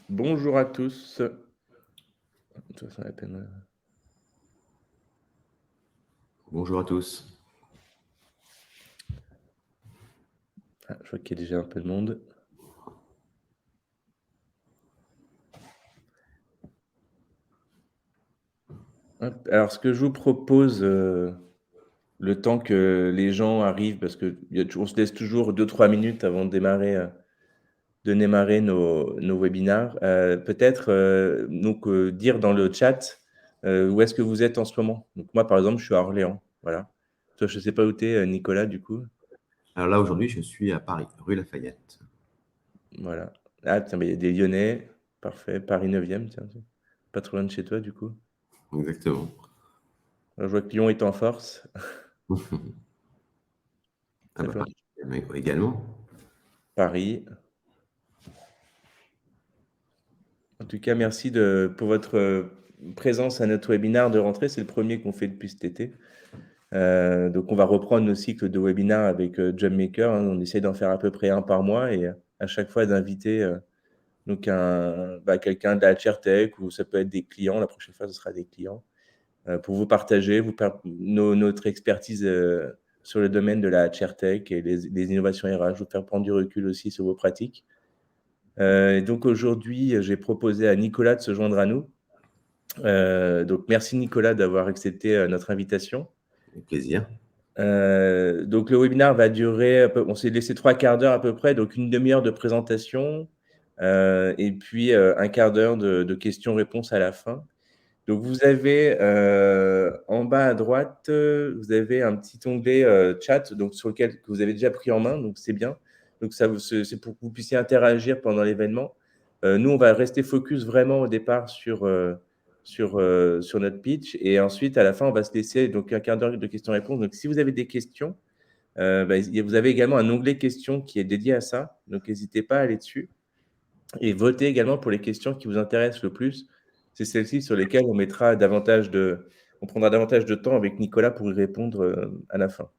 Bonjour à tous. De toute façon, la peine, Bonjour à tous. je vois qu'il y a déjà un peu de monde. Hop, alors ce que je vous propose, le temps que les gens arrivent, parce qu'il y a tou on se laisse toujours 2-3 minutes avant de démarrer nos webinars. Peut-être, donc, dire dans le chat, où est-ce que vous êtes en ce moment? Donc moi, par exemple, je suis à Orléans, voilà. Toi, je ne sais pas où tu es, Nicolas, du coup? Alors là, aujourd'hui, je suis à Paris, rue Lafayette. Voilà. Ah tiens, bah, il y a des Lyonnais, parfait. Paris 9e, tiens, tiens. Pas trop loin de chez toi, du coup? Exactement. Je vois que Lyon est en force. Ah Ça bah, fait Paris également. Paris. En tout cas, merci pour votre présence à notre webinaire de rentrée. C'est le premier qu'on fait depuis cet été. Donc, on va reprendre nos cycles de webinaires avec JobMaker, hein. On essaie d'en faire à peu près un par mois et à chaque fois d'inviter donc quelqu'un de la chairtech ou ça peut être des clients. La prochaine fois, ce sera des clients pour vous partager notre expertise sur le domaine de la chairtech et les innovations RH, vous faire prendre du recul aussi sur vos pratiques. Et donc aujourd'hui, j'ai proposé à Nicolas de se joindre à nous. Donc merci Nicolas d'avoir accepté notre invitation. Avec plaisir. Donc le webinaire va durer, on s'est laissé 3/4 d'heure à peu près, donc une demi-heure de présentation et puis un quart d'heure de questions-réponses à la fin. Donc vous avez en bas à droite, vous avez un petit onglet chat, donc sur lequel que vous avez déjà pris en main, donc c'est bien. Donc ça, c'est pour que vous puissiez interagir pendant l'événement. Nous, on va rester focus vraiment au départ sur notre pitch et ensuite à la fin, on va se laisser donc un quart d'heure de questions-réponses. Donc si vous avez des questions, vous avez également un onglet questions qui est dédié à ça, donc n'hésitez pas à aller dessus. Et votez également pour les questions qui vous intéressent le plus. C'est celles-ci sur lesquelles on prendra davantage de temps avec Nicolas pour y répondre, à la fin.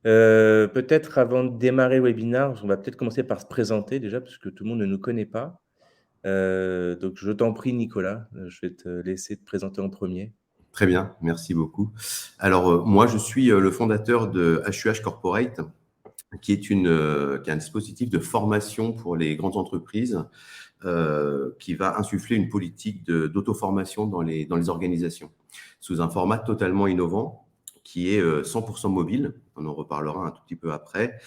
Peut-être avant de démarrer le webinaire, on va peut-être commencer par se présenter déjà, parce que tout le monde ne nous connaît pas. Donc je t'en prie Nicolas, je vais te laisser te présenter en premier. Très bien, merci beaucoup. Alors, moi, je suis le fondateur de HUH Corporate, qui est un dispositif de formation pour les grandes entreprises qui va insuffler une politique d'auto-formation dans les organisations, sous un format totalement innovant qui est 100% mobile, on en reparlera un tout petit peu après,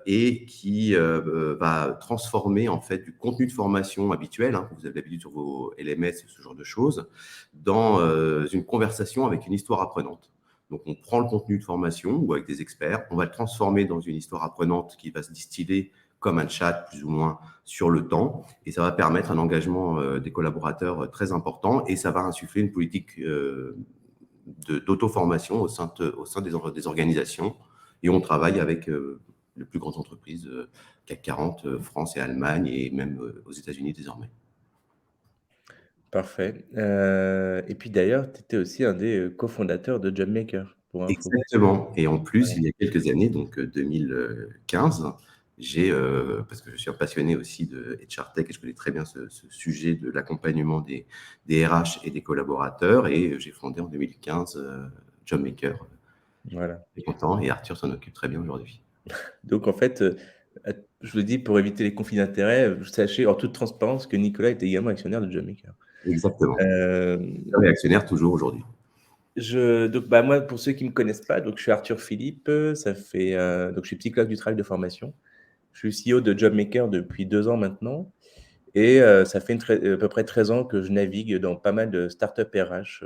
et qui va transformer en fait du contenu de formation habituel, hein, que vous avez l'habitude sur vos LMS, ce genre de choses, dans une conversation avec une histoire apprenante. Donc, on prend le contenu de formation ou avec des experts, on va le transformer dans une histoire apprenante qui va se distiller comme un chat plus ou moins sur le temps, et ça va permettre un engagement des collaborateurs très important, et ça va insuffler une politique d'auto-formation au sein des organisations. Et on travaille avec les plus grandes entreprises CAC 40, France et Allemagne, et même aux États-Unis désormais. Parfait. Et puis d'ailleurs, tu étais aussi un des cofondateurs de JobMaker, pour info. Exactement. Et en plus, il y a quelques années, donc 2015, parce que je suis un passionné aussi de HR Tech et je connais très bien ce sujet de l'accompagnement des RH et des collaborateurs, et j'ai fondé en 2015 JobMaker. Voilà. Je suis content, et Arthur s'en occupe très bien aujourd'hui. Donc en fait, je le dis pour éviter les conflits d'intérêts, sachez en toute transparence que Nicolas est également actionnaire de JobMaker. Exactement. Hem, Réactionnaire toujours aujourd'hui. moi, pour ceux qui ne me connaissent pas, donc je suis Arthur Philippe, ça fait, donc je suis psychologue du travail de formation. Je suis CEO de JobMaker depuis 2 ans maintenant et ça fait à peu près 13 ans que je navigue dans pas mal de startups RH,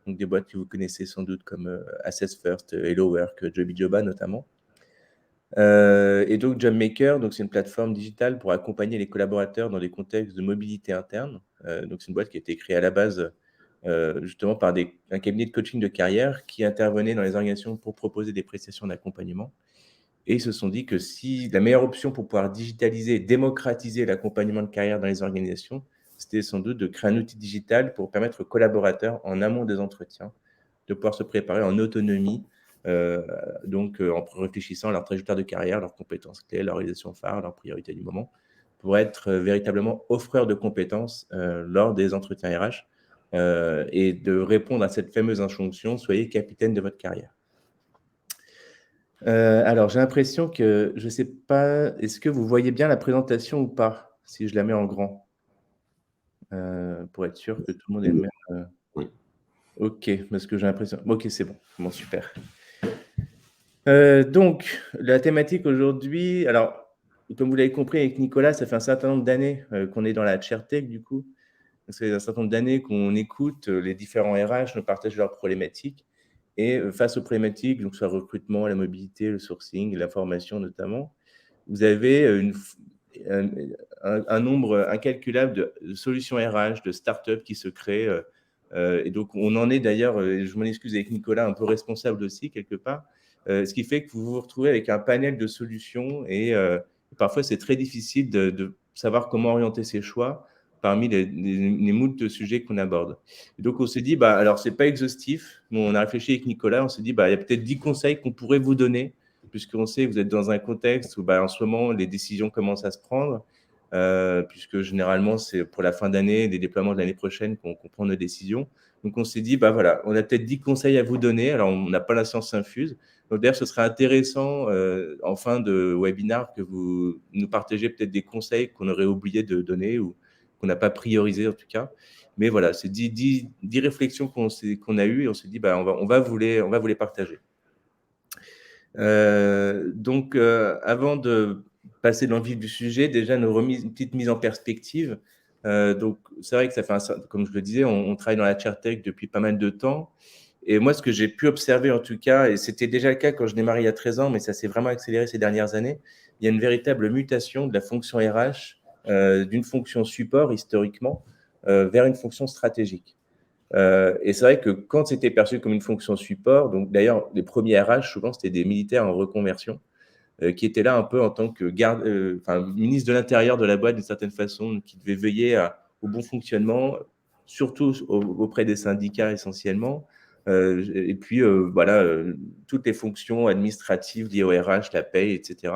donc des boîtes que vous connaissez sans doute comme, Assess First, HelloWork, Jobijoba notamment. Et donc JobMaker, donc c'est une plateforme digitale pour accompagner les collaborateurs dans des contextes de mobilité interne. Donc c'est une boîte qui a été créée à la base, justement par un cabinet de coaching de carrière qui intervenait dans les organisations pour proposer des prestations d'accompagnement. Et ils se sont dit que si la meilleure option pour pouvoir digitaliser et démocratiser l'accompagnement de carrière dans les organisations, c'était sans doute de créer un outil digital pour permettre aux collaborateurs, en amont des entretiens, de pouvoir se préparer en autonomie, heu, en réfléchissant à leur trajectoire de carrière, leurs compétences clés, leur réalisation phare, leurs priorités du moment, pour être véritablement offreur de compétences lors des entretiens RH et de répondre à cette fameuse injonction, soyez capitaine de votre carrière. Alors, j'ai l'impression que, je ne sais pas, est-ce que vous voyez bien la présentation ou pas? Si je la mets en grand, pour être sûr que tout le monde ait le Oui. même, Oui. OK, parce que j'ai l'impression OK, c'est bon. Bon, super. Donc la thématique aujourd'hui, alors, comme vous l'avez compris avec Nicolas, ça fait un certain nombre d'années, qu'on est dans la chair-tech du coup. Ça fait un certain nombre d'années qu'on écoute, les différents RH nous partagent leurs problématiques et face aux problématiques, donc soit le recrutement, la mobilité, le sourcing, la formation notamment, vous avez, un nombre incalculable de solutions RH, de startups qui se créent, et donc on en est d'ailleurs, je m'en excuse avec Nicolas, un peu responsable aussi quelque part, ce qui fait que vous vous retrouvez avec un panel de solutions et parfois c'est très difficile de savoir comment orienter ses choix parmi les moultes sujets qu'on aborde. Et donc on s'est dit, bah, alors c'est pas exhaustif, mais on a réfléchi avec Nicolas, on s'est dit, bah, il y a peut-être 10 conseils qu'on pourrait vous donner puisqu'on sait que vous êtes dans un contexte où bah, en ce moment, les décisions commencent à se prendre, puisque généralement, c'est pour la fin d'année, les déploiements de l'année prochaine qu'on prend nos décisions. Donc, on s'est dit, bah voilà, on a peut-être 10 conseils à vous donner. Alors, on n'a pas la science infuse. Donc, d'ailleurs, ce serait intéressant, en fin de webinar, que vous nous partagiez peut-être des conseils qu'on aurait oublié de donner ou qu'on n'a pas priorisé en tout cas. Mais voilà, c'est 10 réflexions qu'on a eues et on s'est dit, bah, on va vous les partager. Donc, avant de passer dans le vif du sujet, déjà une petite mise en perspective. Donc, c'est vrai que ça fait comme je le disais, on travaille dans la chair-tech depuis pas mal de temps. Et moi, ce que j'ai pu observer en tout cas, et c'était déjà le cas quand je démarrais il y a 13 ans, mais ça s'est vraiment accéléré ces dernières années, il y a une véritable mutation de la fonction RH, d'une fonction support historiquement, vers une fonction stratégique. Et c'est vrai que quand c'était perçu comme une fonction support, donc d'ailleurs, les premiers RH, souvent, c'était des militaires en reconversion, qui étaient là un peu en tant que ministre de l'Intérieur de la boîte, d'une certaine façon, qui devait veiller au bon fonctionnement, surtout auprès des syndicats essentiellement. Et puis, voilà, toutes les fonctions administratives liées au RH, la paye, etc.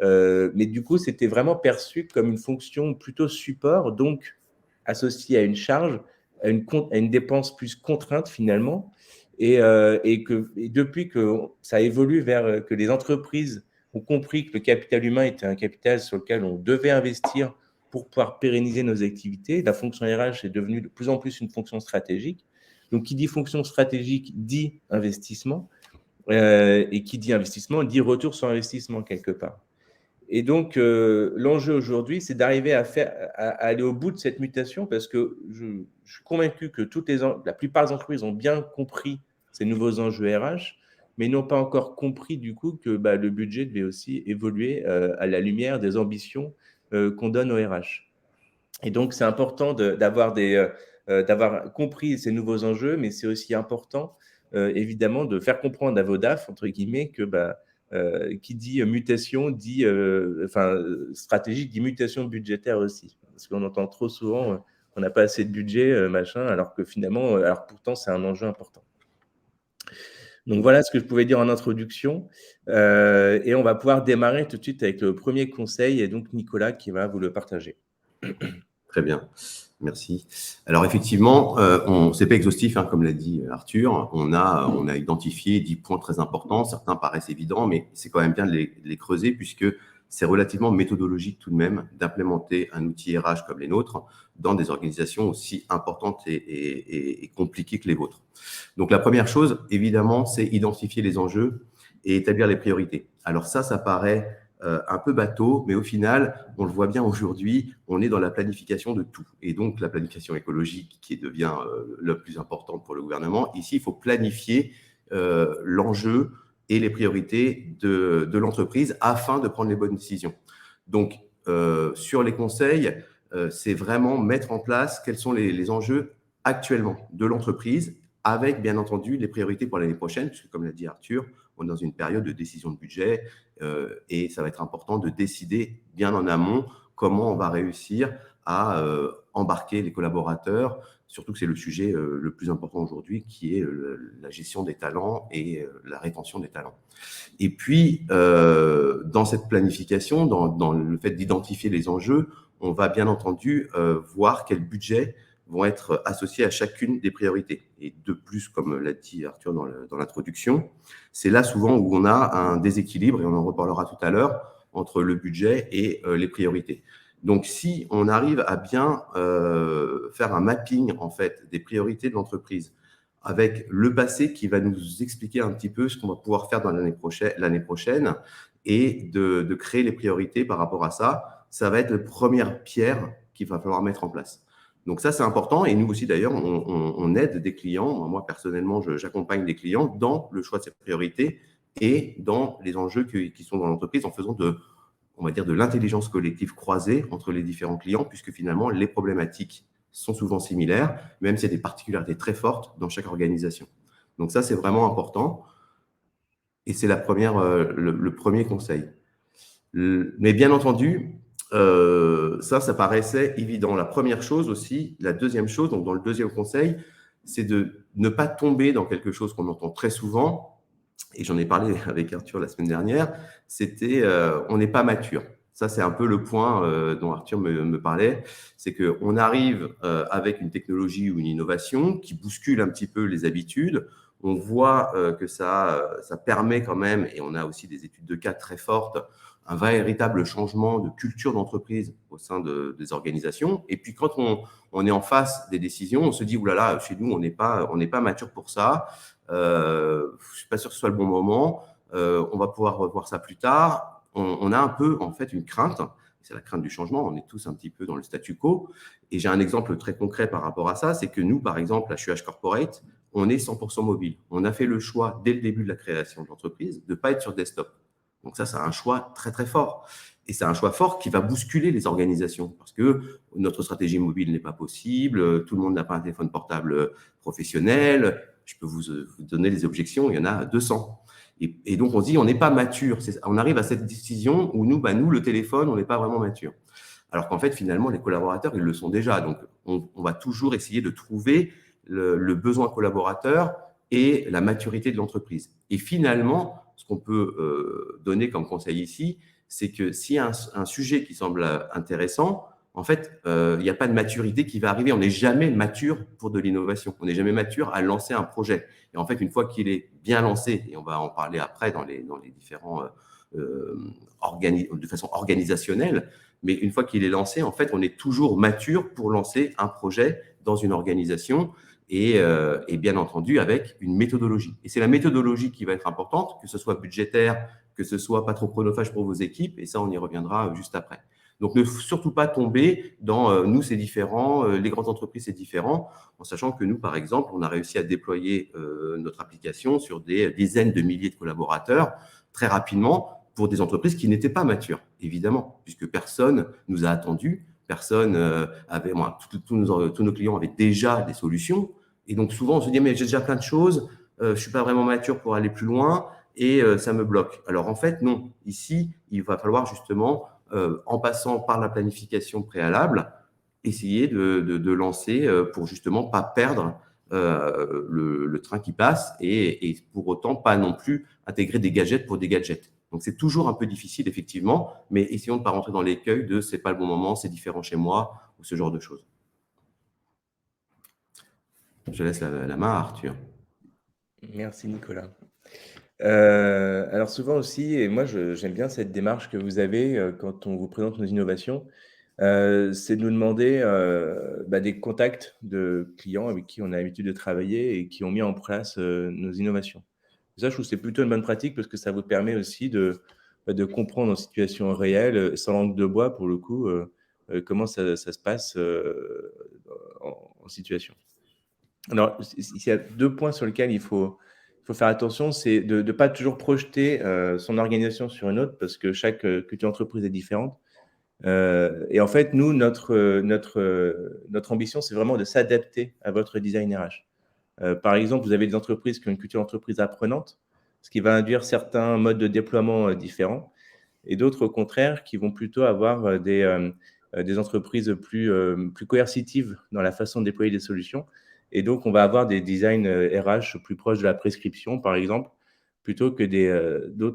Mais du coup, c'était vraiment perçu comme une fonction plutôt support, donc associée à une charge, à une dépense plus contrainte finalement. Et depuis que ça évolue vers que les entreprises ont compris que le capital humain était un capital sur lequel on devait investir pour pouvoir pérenniser nos activités, la fonction RH est devenue de plus en plus une fonction stratégique. Donc, qui dit fonction stratégique dit investissement. Et qui dit investissement dit retour sur investissement quelque part. Et donc, l'enjeu aujourd'hui, c'est d'arriver à aller au bout de cette mutation parce que je suis convaincu que la plupart des entreprises ont bien compris ces nouveaux enjeux RH, mais n'ont pas encore compris du coup que bah, le budget devait aussi évoluer à la lumière des ambitions qu'on donne aux RH. Et donc, c'est important d'avoir compris ces nouveaux enjeux, mais c'est aussi important, évidemment, de faire comprendre à vos DAF, entre guillemets, que bah, qui dit mutation, dit, stratégique, dit mutation budgétaire aussi. Parce qu'on entend trop souvent qu'on n'a pas assez de budget, machin, alors que finalement, alors pourtant, c'est un enjeu important. Donc voilà ce que je pouvais dire en introduction. Et on va pouvoir démarrer tout de suite avec le premier conseil, et donc Nicolas qui va vous le partager. Très bien, merci. Alors effectivement, c'est pas exhaustif, hein, comme l'a dit Arthur. On a identifié 10 points très importants. Certains paraissent évidents, mais c'est quand même bien de les creuser puisque c'est relativement méthodologique tout de même d'implémenter un outil RH comme les nôtres dans des organisations aussi importantes et compliquées que les vôtres. Donc la première chose, évidemment, c'est identifier les enjeux et établir les priorités. Alors ça paraît un peu bateau, mais au final, on le voit bien aujourd'hui, on est dans la planification de tout. Et donc, la planification écologique qui devient la plus importante pour le gouvernement. Ici, il faut planifier l'enjeu et les priorités de l'entreprise afin de prendre les bonnes décisions. Donc, sur les conseils, c'est vraiment mettre en place quels sont les enjeux actuellement de l'entreprise avec, bien entendu, les priorités pour l'année prochaine, puisque, comme l'a dit Arthur, on est dans une période de décision de budget et ça va être important de décider bien en amont comment on va réussir à embarquer les collaborateurs surtout que c'est le sujet le plus important aujourd'hui, qui est la gestion des talents et la rétention des talents. Et puis, dans cette planification, dans le fait d'identifier les enjeux, on va bien entendu voir quels budgets vont être associés à chacune des priorités. Et de plus, comme l'a dit Arthur dans l'introduction, c'est là souvent où on a un déséquilibre, et on en reparlera tout à l'heure, entre le budget et les priorités. Donc, si on arrive à bien faire un mapping en fait des priorités de l'entreprise avec le passé qui va nous expliquer un petit peu ce qu'on va pouvoir faire dans l'année prochaine et de créer les priorités par rapport à ça, ça va être la première pierre qu'il va falloir mettre en place. Donc ça, c'est important. Et nous aussi, d'ailleurs, on aide des clients. Moi, personnellement, j'accompagne des clients dans le choix de ces priorités et dans les enjeux qui sont dans l'entreprise en faisant on va dire, de l'intelligence collective croisée entre les différents clients, puisque finalement, les problématiques sont souvent similaires, même s'il y a des particularités très fortes dans chaque organisation. Donc ça, c'est vraiment important. Et c'est le premier conseil. Mais bien entendu, ça paraissait évident. La première chose aussi, la deuxième chose, donc dans le deuxième conseil, c'est de ne pas tomber dans quelque chose qu'on entend très souvent, et j'en ai parlé avec Arthur la semaine dernière, c'était on n'est pas mature. Ça, c'est un peu le point dont Arthur me parlait, c'est qu'on arrive avec une technologie ou une innovation qui bouscule un petit peu les habitudes. On voit que ça permet quand même, et on a aussi des études de cas très fortes, un véritable changement de culture d'entreprise au sein des organisations. Et puis, quand on est en face des décisions, on se dit, oulala, chez nous, on n'est pas mature pour ça. Je ne suis pas sûr que ce soit le bon moment. On va pouvoir revoir ça plus tard. On a un peu, en fait, une crainte. C'est la crainte du changement. On est tous un petit peu dans le statu quo. Et j'ai un exemple très concret par rapport à ça. C'est que nous, par exemple, à HUH Corporate, on est 100% mobile. On a fait le choix, dès le début de la création de l'entreprise, de ne pas être sur desktop. Donc ça, c'est un choix très, très fort. Et c'est un choix fort qui va bousculer les organisations parce que notre stratégie mobile n'est pas possible, tout le monde n'a pas un téléphone portable professionnel. Je peux vous donner les objections, il y en a 200. Et donc, on se dit, on n'est pas mature. On arrive à cette décision où nous, le téléphone, on n'est pas vraiment mature. Alors qu'en fait, finalement, les collaborateurs, ils le sont déjà. Donc, on va toujours essayer de trouver le besoin collaborateur et la maturité de l'entreprise. Et finalement, ce qu'on peut donner comme conseil ici, c'est que s'il y a un sujet qui semble intéressant, en fait, il n'y a pas de maturité qui va arriver. On n'est jamais mature pour de l'innovation. On n'est jamais mature à lancer un projet. Et en fait, une fois qu'il est bien lancé, et on va en parler après dans les différents de façon organisationnelle, mais une fois qu'il est lancé, en fait, on est toujours mature pour lancer un projet dans une organisation et bien entendu avec une méthodologie. Et c'est la méthodologie qui va être importante, que ce soit budgétaire, que ce soit pas trop chronophage pour vos équipes, et ça, on y reviendra juste après. Donc, ne surtout pas tomber dans nous, c'est différent, les grandes entreprises, c'est différent, en sachant que nous, par exemple, on a réussi à déployer notre application sur des dizaines de milliers de collaborateurs très rapidement pour des entreprises qui n'étaient pas matures, évidemment, puisque personne nous a attendus, personne avait, tous nos clients avaient déjà des solutions. Et donc, souvent, on se dit, mais j'ai déjà plein de choses, je ne suis pas vraiment mature pour aller plus loin et ça me bloque. Alors, en fait, non. Ici, il va falloir justement, en passant par la planification préalable, essayer de lancer pour justement pas perdre le train qui passe et pour autant pas non plus intégrer des gadgets pour des gadgets. Donc, c'est toujours un peu difficile, effectivement, mais essayons de ne pas rentrer dans l'écueil de c'est pas le bon moment, c'est différent chez moi ou ce genre de choses. Je laisse la main à Arthur. Merci Nicolas. Alors souvent aussi, et moi j'aime bien cette démarche que vous avez quand on vous présente nos innovations, c'est de nous demander des contacts de clients avec qui on a l'habitude de travailler et qui ont mis en place nos innovations. Ça, je trouve que c'est plutôt une bonne pratique parce que ça vous permet aussi de comprendre en situation réelle, sans langue de bois pour le coup, comment ça se passe en situation. Alors, il y a 2 points sur lesquels il faut faire attention, c'est de ne pas toujours projeter son organisation sur une autre parce que chaque culture d'entreprise est différente. Et en fait, nous, notre ambition, c'est vraiment de s'adapter à votre design RH. Par exemple, vous avez des entreprises qui ont une culture d'entreprise apprenante, ce qui va induire certains modes de déploiement différents, et d'autres, au contraire, qui vont plutôt avoir des entreprises plus coercitives dans la façon de déployer des solutions. Et donc, on va avoir des designs RH plus proches de la prescription, par exemple, plutôt que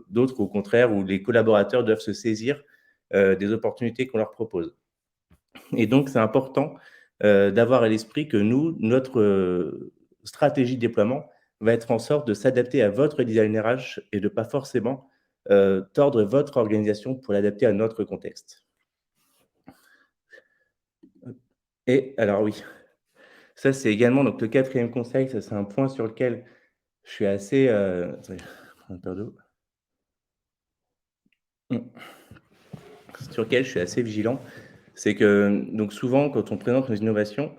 d'autres, au contraire, où les collaborateurs doivent se saisir des opportunités qu'on leur propose. Et donc, c'est important d'avoir à l'esprit que nous, notre stratégie de déploiement va être en sorte de s'adapter à votre design RH et de pas forcément tordre votre organisation pour l'adapter à notre contexte. Et alors oui, ça c'est également donc le quatrième conseil, ça c'est un point sur lequel je suis assez attendez, je vais prendre un peu d'eau. Sur lequel je suis assez vigilant, c'est que donc souvent quand on présente nos innovations,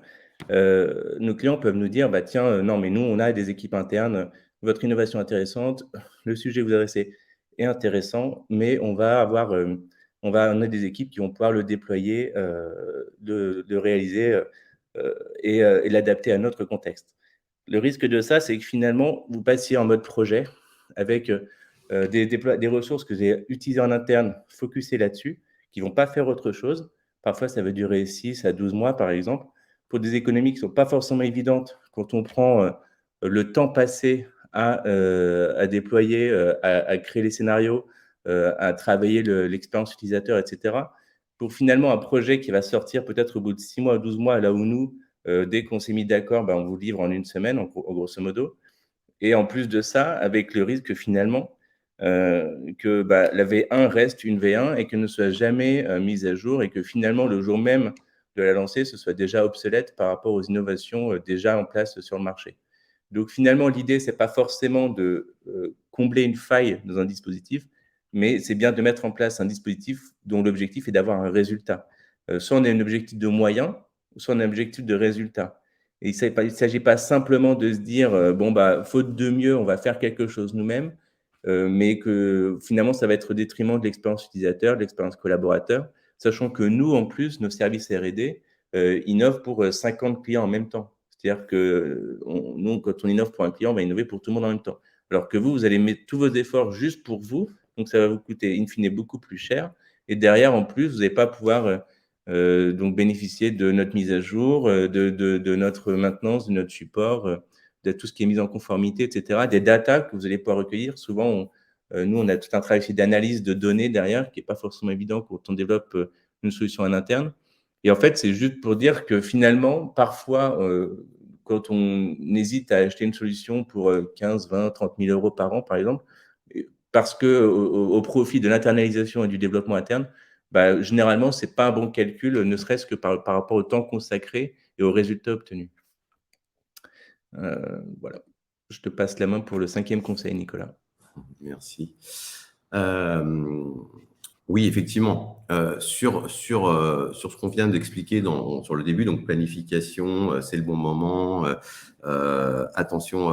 nos clients peuvent nous dire: «Bah tiens, non mais nous on a des équipes internes, votre innovation est intéressante, le sujet que vous adressez est intéressant, mais on a des équipes qui vont pouvoir le déployer, le réaliser, et l'adapter à notre contexte». Le risque de ça, c'est que finalement, vous passiez en mode projet avec, des ressources que vous avez utilisées en interne, focusées là-dessus, qui vont pas faire autre chose. Parfois, ça va durer 6 à 12 mois, par exemple, pour des économies qui sont pas forcément évidentes quand on prend, le temps passé à déployer, à créer les scénarios, à travailler l'expérience utilisateur et cetera. Pour finalement un projet qui va sortir peut-être au bout de 6 mois ou 12 mois, là où nous, dès qu'on s'est mis d'accord, ben, on vous livre en une semaine, en grosso modo. Et en plus de ça, avec le risque finalement, que, bah, la V1 reste une V1 et qu'elle ne soit jamais, mise à jour et que finalement le jour même de la lancer, ce soit déjà obsolète par rapport aux innovations, déjà en place sur le marché. Donc finalement, l'idée, c'est pas forcément de, combler une faille dans un dispositif, mais c'est bien de mettre en place un dispositif dont l'objectif est d'avoir un résultat. Soit on a un objectif de moyen, soit on a un objectif de résultat. Et il s'agit pas simplement de se dire, bon, bah, faute de mieux, on va faire quelque chose nous-mêmes, mais que finalement, ça va être au détriment de l'expérience utilisateur, de l'expérience collaborateur, sachant que nous, en plus, nos services R&D, innovent pour 50 clients en même temps. C'est-à-dire que nous, quand on innove pour un client, on va innover pour tout le monde en même temps. Alors que vous, vous allez mettre tous vos efforts juste pour vous, donc ça va vous coûter in fine beaucoup plus cher. Et derrière, en plus, vous n'allez pas pouvoir donc bénéficier de notre mise à jour, de notre maintenance, de notre support, de tout ce qui est mis en conformité, et cetera. Des datas que vous allez pouvoir recueillir. Souvent, nous, on a tout un travail aussi d'analyse de données derrière qui n'est pas forcément évident quand on développe une solution en interne. Et en fait, c'est juste pour dire que finalement, parfois, quand on hésite à acheter une solution pour 15, 20, 30 000 euros par an, par exemple, parce que au profit de l'internalisation et du développement interne, bah, généralement, ce n'est pas un bon calcul, ne serait-ce que par rapport au temps consacré et aux résultats obtenus. Voilà. Je te passe la main pour le 5e conseil, Nicolas. Merci. Oui, effectivement. Sur ce qu'on vient d'expliquer sur le début, donc planification, c'est le bon moment. Attention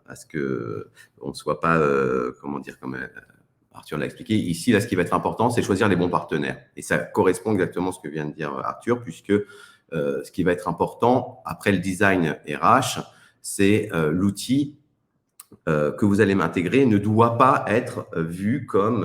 à ce qu'on ne soit pas, comment dire, comme Arthur l'a expliqué. Ici, là, ce qui va être important, c'est choisir les bons partenaires. Et ça correspond exactement à ce que vient de dire Arthur, puisque ce qui va être important, après le design RH, c'est l'outil que vous allez m'intégrer ne doit pas être vu comme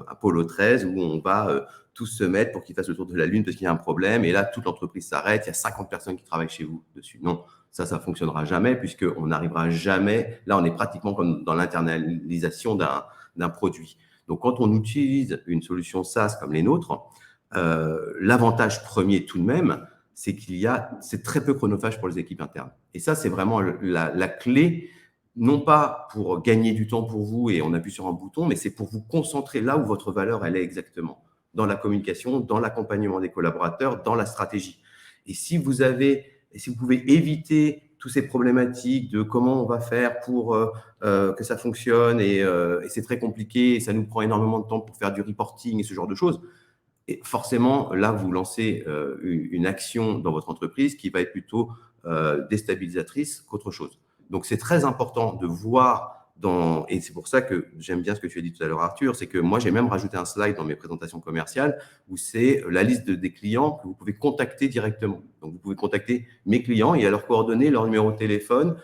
Apollo 13 où on va tous se mettre pour qu'il fasse le tour de la Lune parce qu'il y a un problème et là, toute l'entreprise s'arrête, il y a 50 personnes qui travaillent chez vous dessus. Non, ça ne fonctionnera jamais puisqu'on n'arrivera jamais, là on est pratiquement comme dans l'internalisation d'un produit. Donc quand on utilise une solution SaaS comme les nôtres, l'avantage premier tout de même, c'est très peu chronophage pour les équipes internes. Et ça, c'est vraiment la clé, non pas pour gagner du temps pour vous et on appuie sur un bouton, mais c'est pour vous concentrer là où votre valeur, elle est exactement, dans la communication, dans l'accompagnement des collaborateurs, dans la stratégie. Et si vous pouvez éviter toutes ces problématiques de comment on va faire pour que ça fonctionne et c'est très compliqué et ça nous prend énormément de temps pour faire du reporting et ce genre de choses, et forcément, là, vous lancez une action dans votre entreprise qui va être plutôt déstabilisatrice qu'autre chose. Donc, c'est très important de voir et c'est pour ça que j'aime bien ce que tu as dit tout à l'heure, Arthur, c'est que moi, j'ai même rajouté un slide dans mes présentations commerciales où c'est la liste des clients que vous pouvez contacter directement. Donc, vous pouvez contacter mes clients, il y a leurs coordonnées, leur numéro de téléphone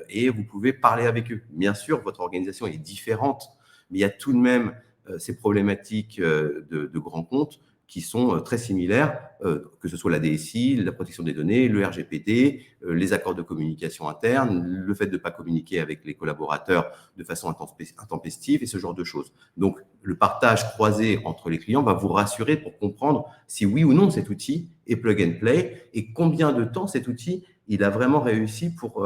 et vous pouvez parler avec eux. Bien sûr, votre organisation est différente, mais il y a tout de même ces problématiques de grands comptes qui sont très similaires, que ce soit la DSI, la protection des données, le RGPD, les accords de communication interne, le fait de ne pas communiquer avec les collaborateurs de façon intempestive et ce genre de choses. Donc, le partage croisé entre les clients va vous rassurer pour comprendre si oui ou non cet outil est plug and play et combien de temps cet outil il a vraiment réussi pour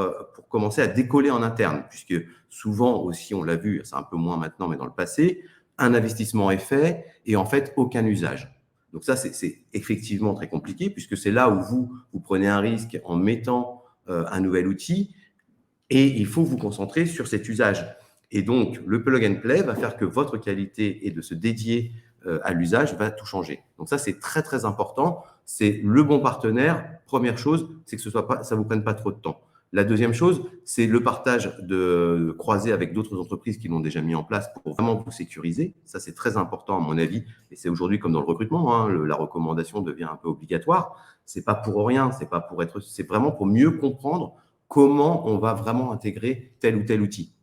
commencer à décoller en interne, puisque souvent aussi, on l'a vu, c'est un peu moins maintenant, mais dans le passé, un investissement est fait et en fait, aucun usage. Donc ça, c'est effectivement très compliqué, puisque c'est là où vous prenez un risque en mettant un nouvel outil et il faut vous concentrer sur cet usage. Et donc, le plug and play va faire que votre qualité et de se dédier à l'usage va tout changer. Donc ça, c'est très, très important. C'est le bon partenaire. Première chose, c'est que ça ne vous prenne pas trop de temps. La deuxième chose, c'est le partage de croiser avec d'autres entreprises qui l'ont déjà mis en place pour vraiment vous sécuriser. Ça, c'est très important à mon avis. Et c'est aujourd'hui comme dans le recrutement, hein, la recommandation devient un peu obligatoire. C'est pas pour rien, c'est vraiment pour mieux comprendre comment on va vraiment intégrer tel ou tel outil.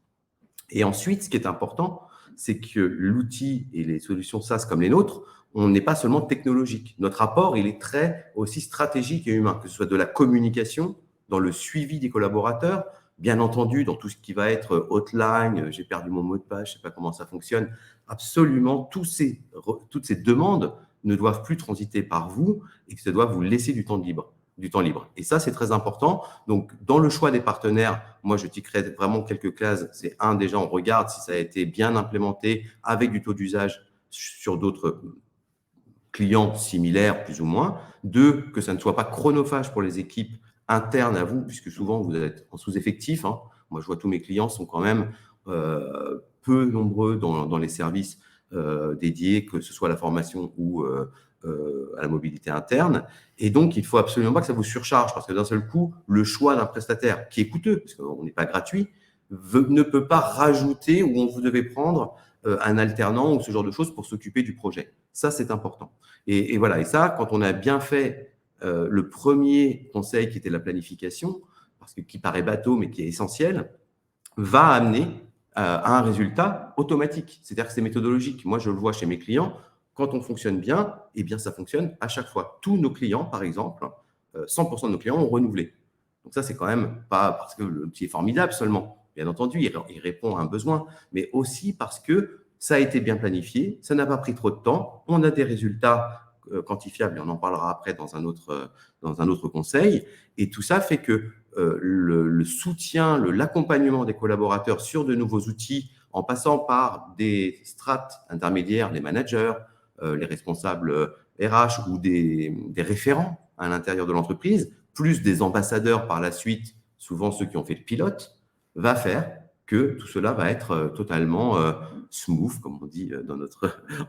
Et ensuite, ce qui est important, c'est que l'outil et les solutions SaaS comme les nôtres, on n'est pas seulement technologique. Notre apport, il est très aussi stratégique et humain, que ce soit de la communication, dans le suivi des collaborateurs, bien entendu, dans tout ce qui va être hotline, j'ai perdu mon mot de passe, je ne sais pas comment ça fonctionne. Absolument, toutes ces demandes ne doivent plus transiter par vous et que ça doit vous laisser du temps libre. Et ça, c'est très important. Donc, dans le choix des partenaires, moi, je tickerai vraiment quelques cases. C'est déjà, on regarde si ça a été bien implémenté avec du taux d'usage sur d'autres clients similaires, plus ou moins. 2, que ça ne soit pas chronophage pour les équipes internes à vous, puisque souvent, vous êtes en sous-effectif. Hein. Moi, je vois tous mes clients sont quand même peu nombreux dans les services dédiés, que ce soit à la formation ou à la mobilité interne. Et donc, il ne faut absolument pas que ça vous surcharge, parce que d'un seul coup, le choix d'un prestataire qui est coûteux, parce qu'on n'est pas gratuit, ne peut pas rajouter ou vous devez prendre un alternant ou ce genre de choses pour s'occuper du projet. Ça, c'est important. Et voilà. Et ça, quand on a bien fait le premier conseil qui était la planification, parce que qui paraît bateau, mais qui est essentiel, va amener à un résultat automatique. C'est-à-dire que c'est méthodologique. Moi, je le vois chez mes clients. Quand on fonctionne bien, eh bien, ça fonctionne à chaque fois. Tous nos clients, par exemple, 100% de nos clients ont renouvelé. Donc ça, c'est quand même pas parce que l'outil est formidable seulement. Bien entendu, il répond à un besoin, mais aussi parce que ça a été bien planifié, ça n'a pas pris trop de temps, on a des résultats quantifiables, et on en parlera après dans un autre conseil. Et tout ça fait que le soutien, l'accompagnement des collaborateurs sur de nouveaux outils, en passant par des strates intermédiaires, les managers, les responsables RH ou des référents à l'intérieur de l'entreprise, plus des ambassadeurs par la suite, souvent ceux qui ont fait le pilote, va faire que tout cela va être totalement smooth, comme on dit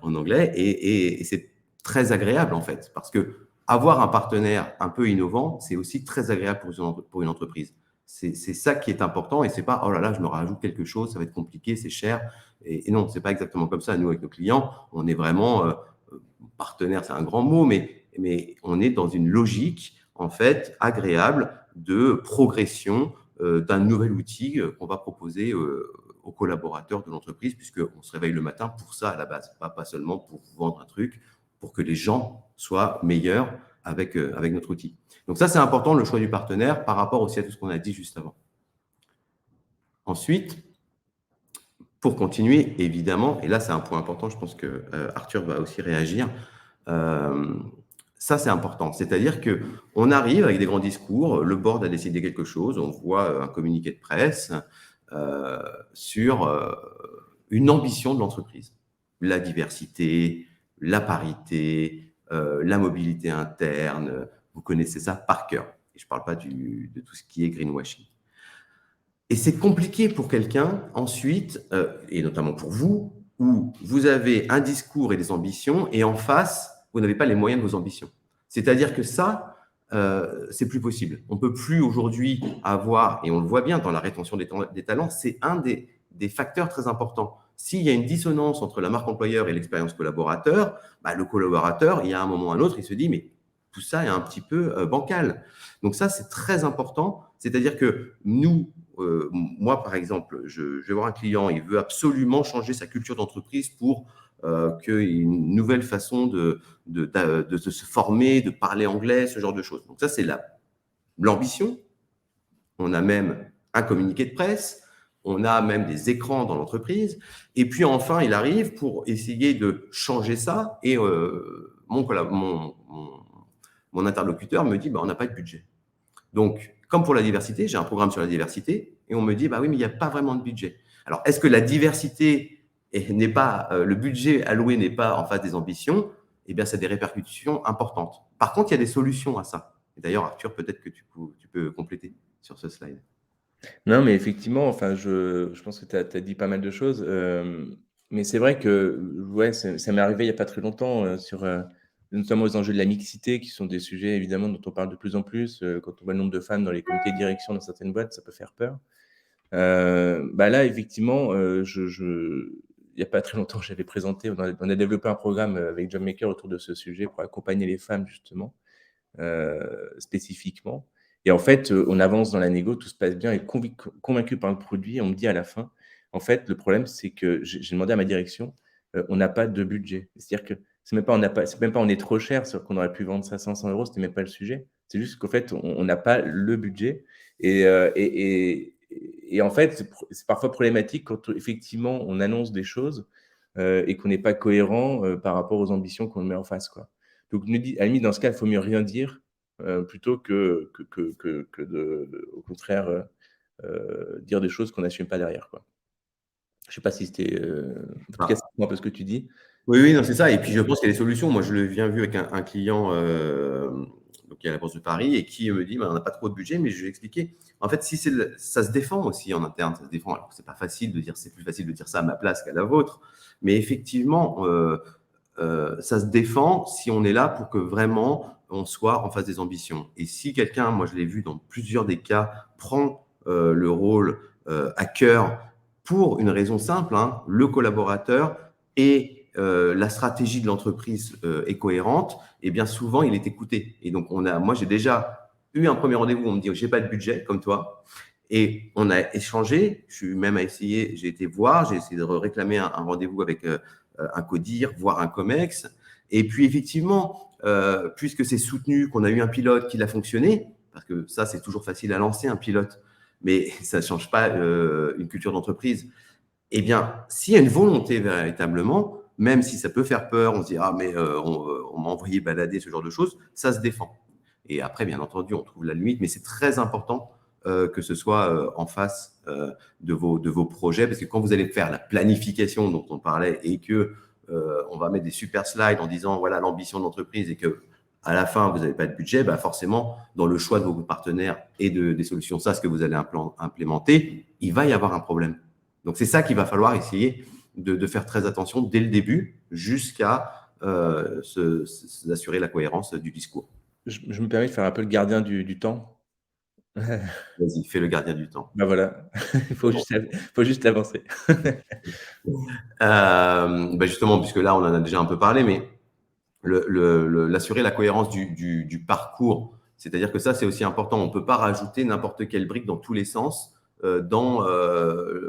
en anglais, et c'est très agréable en fait, parce que avoir un partenaire un peu innovant, c'est aussi très agréable pour une entreprise. C'est ça qui est important et c'est pas, oh là là, je me rajoute quelque chose, ça va être compliqué, c'est cher. Et non, c'est pas exactement comme ça. Nous, avec nos clients, on est vraiment partenaire, c'est un grand mot, mais on est dans une logique, en fait, agréable de progression d'un nouvel outil qu'on va proposer aux collaborateurs de l'entreprise, puisqu'on se réveille le matin pour ça à la base, pas seulement pour vendre un truc, pour que les gens soient meilleurs avec notre outil. Donc ça, c'est important, le choix du partenaire, par rapport aussi à tout ce qu'on a dit juste avant. Ensuite, pour continuer, évidemment, et là, c'est un point important, je pense que Arthur va aussi réagir, ça, c'est important. C'est-à-dire qu'on arrive avec des grands discours, le board a décidé quelque chose, on voit un communiqué de presse sur une ambition de l'entreprise. La diversité, la parité, la mobilité interne, vous connaissez ça par cœur. Et je ne parle pas de tout ce qui est greenwashing. Et c'est compliqué pour quelqu'un ensuite, et notamment pour vous, où vous avez un discours et des ambitions, et en face, vous n'avez pas les moyens de vos ambitions. C'est-à-dire que ça, c'est plus possible. On ne peut plus aujourd'hui avoir, et on le voit bien dans la rétention des talents, c'est un des facteurs très importants. S'il y a une dissonance entre la marque employeur et l'expérience collaborateur, le collaborateur, il y a un moment ou un autre, il se dit, mais tout ça est un petit peu bancal. Donc ça, c'est très important. C'est-à-dire que nous, moi, par exemple, je vais voir un client, il veut absolument changer sa culture d'entreprise pour qu'il y ait une nouvelle façon de se former, de parler anglais, ce genre de choses. Donc ça, c'est l'ambition. On a même un communiqué de presse, on a même des écrans dans l'entreprise. Et puis enfin, il arrive pour essayer de changer ça. Et mon interlocuteur me dit, bah, on n'a pas de budget. Donc, comme pour la diversité, j'ai un programme sur la diversité et on me dit, bah oui, mais il n'y a pas vraiment de budget. Alors, est-ce que la diversité n'est pas, le budget alloué n'est pas en face des ambitions? Eh bien, ça a des répercussions importantes. Par contre, il y a des solutions à ça. Et d'ailleurs, Arthur, peut-être que tu peux compléter sur ce slide. Non, mais effectivement, enfin, je pense que tu as dit pas mal de choses. Mais c'est vrai que, ouais, ça m'est arrivé il y a pas très longtemps, sur, notamment aux enjeux de la mixité, qui sont des sujets évidemment dont on parle de plus en plus. Quand on voit le nombre de femmes dans les comités de direction dans certaines boîtes, ça peut faire peur. Bah, là, effectivement, il y a pas très longtemps, j'avais présenté, on a développé un programme, avec JobMaker autour de ce sujet pour accompagner les femmes justement, spécifiquement. Et en fait, on avance dans la négo, tout se passe bien et convaincu par le produit. On me dit à la fin, en fait, le problème, c'est que j'ai demandé à ma direction, on n'a pas de budget. C'est-à-dire que c'est même pas on est trop cher, c'est qu'on aurait pu vendre ça 500 euros, c'était même pas le sujet. C'est juste qu'en fait, on n'a pas le budget. Et en fait, c'est parfois problématique quand effectivement on annonce des choses et qu'on n'est pas cohérent par rapport aux ambitions qu'on met en face, quoi. Donc, à la limite, dans ce cas, il faut mieux rien dire plutôt au contraire, dire des choses qu'on n'assume pas derrière, quoi. Je sais pas si c'était, en tout cas, c'est un peu ce que tu dis. Oui, oui, non, c'est ça. Et puis, je pense qu'il y a des solutions. Moi, je l'ai bien vu avec un client donc, qui est à la Bourse de Paris et qui me dit, bah, on n'a pas trop de budget, mais je lui ai expliqué. En fait, si ça se défend aussi en interne, ça se défend. Alors, c'est pas facile de dire, c'est plus facile de dire ça à ma place qu'à la vôtre. Mais effectivement, ça se défend si on est là pour que vraiment on soit en face des ambitions. Et si quelqu'un, moi je l'ai vu dans plusieurs des cas, prend le rôle à cœur pour une raison simple, hein, le collaborateur et la stratégie de l'entreprise est cohérente, et bien souvent il est écouté. Et donc moi j'ai déjà eu un premier rendez-vous, on me dit j'ai pas de budget comme toi, et on a échangé. Je suis même j'ai été voir, j'ai essayé de réclamer un rendez-vous avec un CODIR, voire un COMEX. Et puis effectivement, puisque c'est soutenu, qu'on a eu un pilote qui a fonctionné, parce que ça c'est toujours facile à lancer un pilote, mais ça ne change pas une culture d'entreprise. Eh bien, s'il y a une volonté véritablement, même si ça peut faire peur, on se dit ah mais on m'a envoyé balader, ce genre de choses, ça se défend. Et après, bien entendu, on trouve la limite, mais c'est très important que ce soit en face de vos projets, parce que quand vous allez faire la planification dont on parlait et que on va mettre des super slides en disant voilà l'ambition de l'entreprise et que à la fin vous n'avez pas de budget, bah forcément dans le choix de vos partenaires et des solutions SaaS que vous allez implémenter, il va y avoir un problème. Donc c'est ça qu'il va falloir essayer de faire très attention dès le début jusqu'à s'assurer la cohérence du discours. Je me permets de faire un peu le gardien du temps. Vas-y, fais le gardien du temps. Bah, voilà, il faut juste avancer. Bah justement, puisque là, on en a déjà un peu parlé, mais l'assurer la cohérence du parcours, c'est-à-dire que ça, c'est aussi important. On ne peut pas rajouter n'importe quelle brique dans tous les sens dans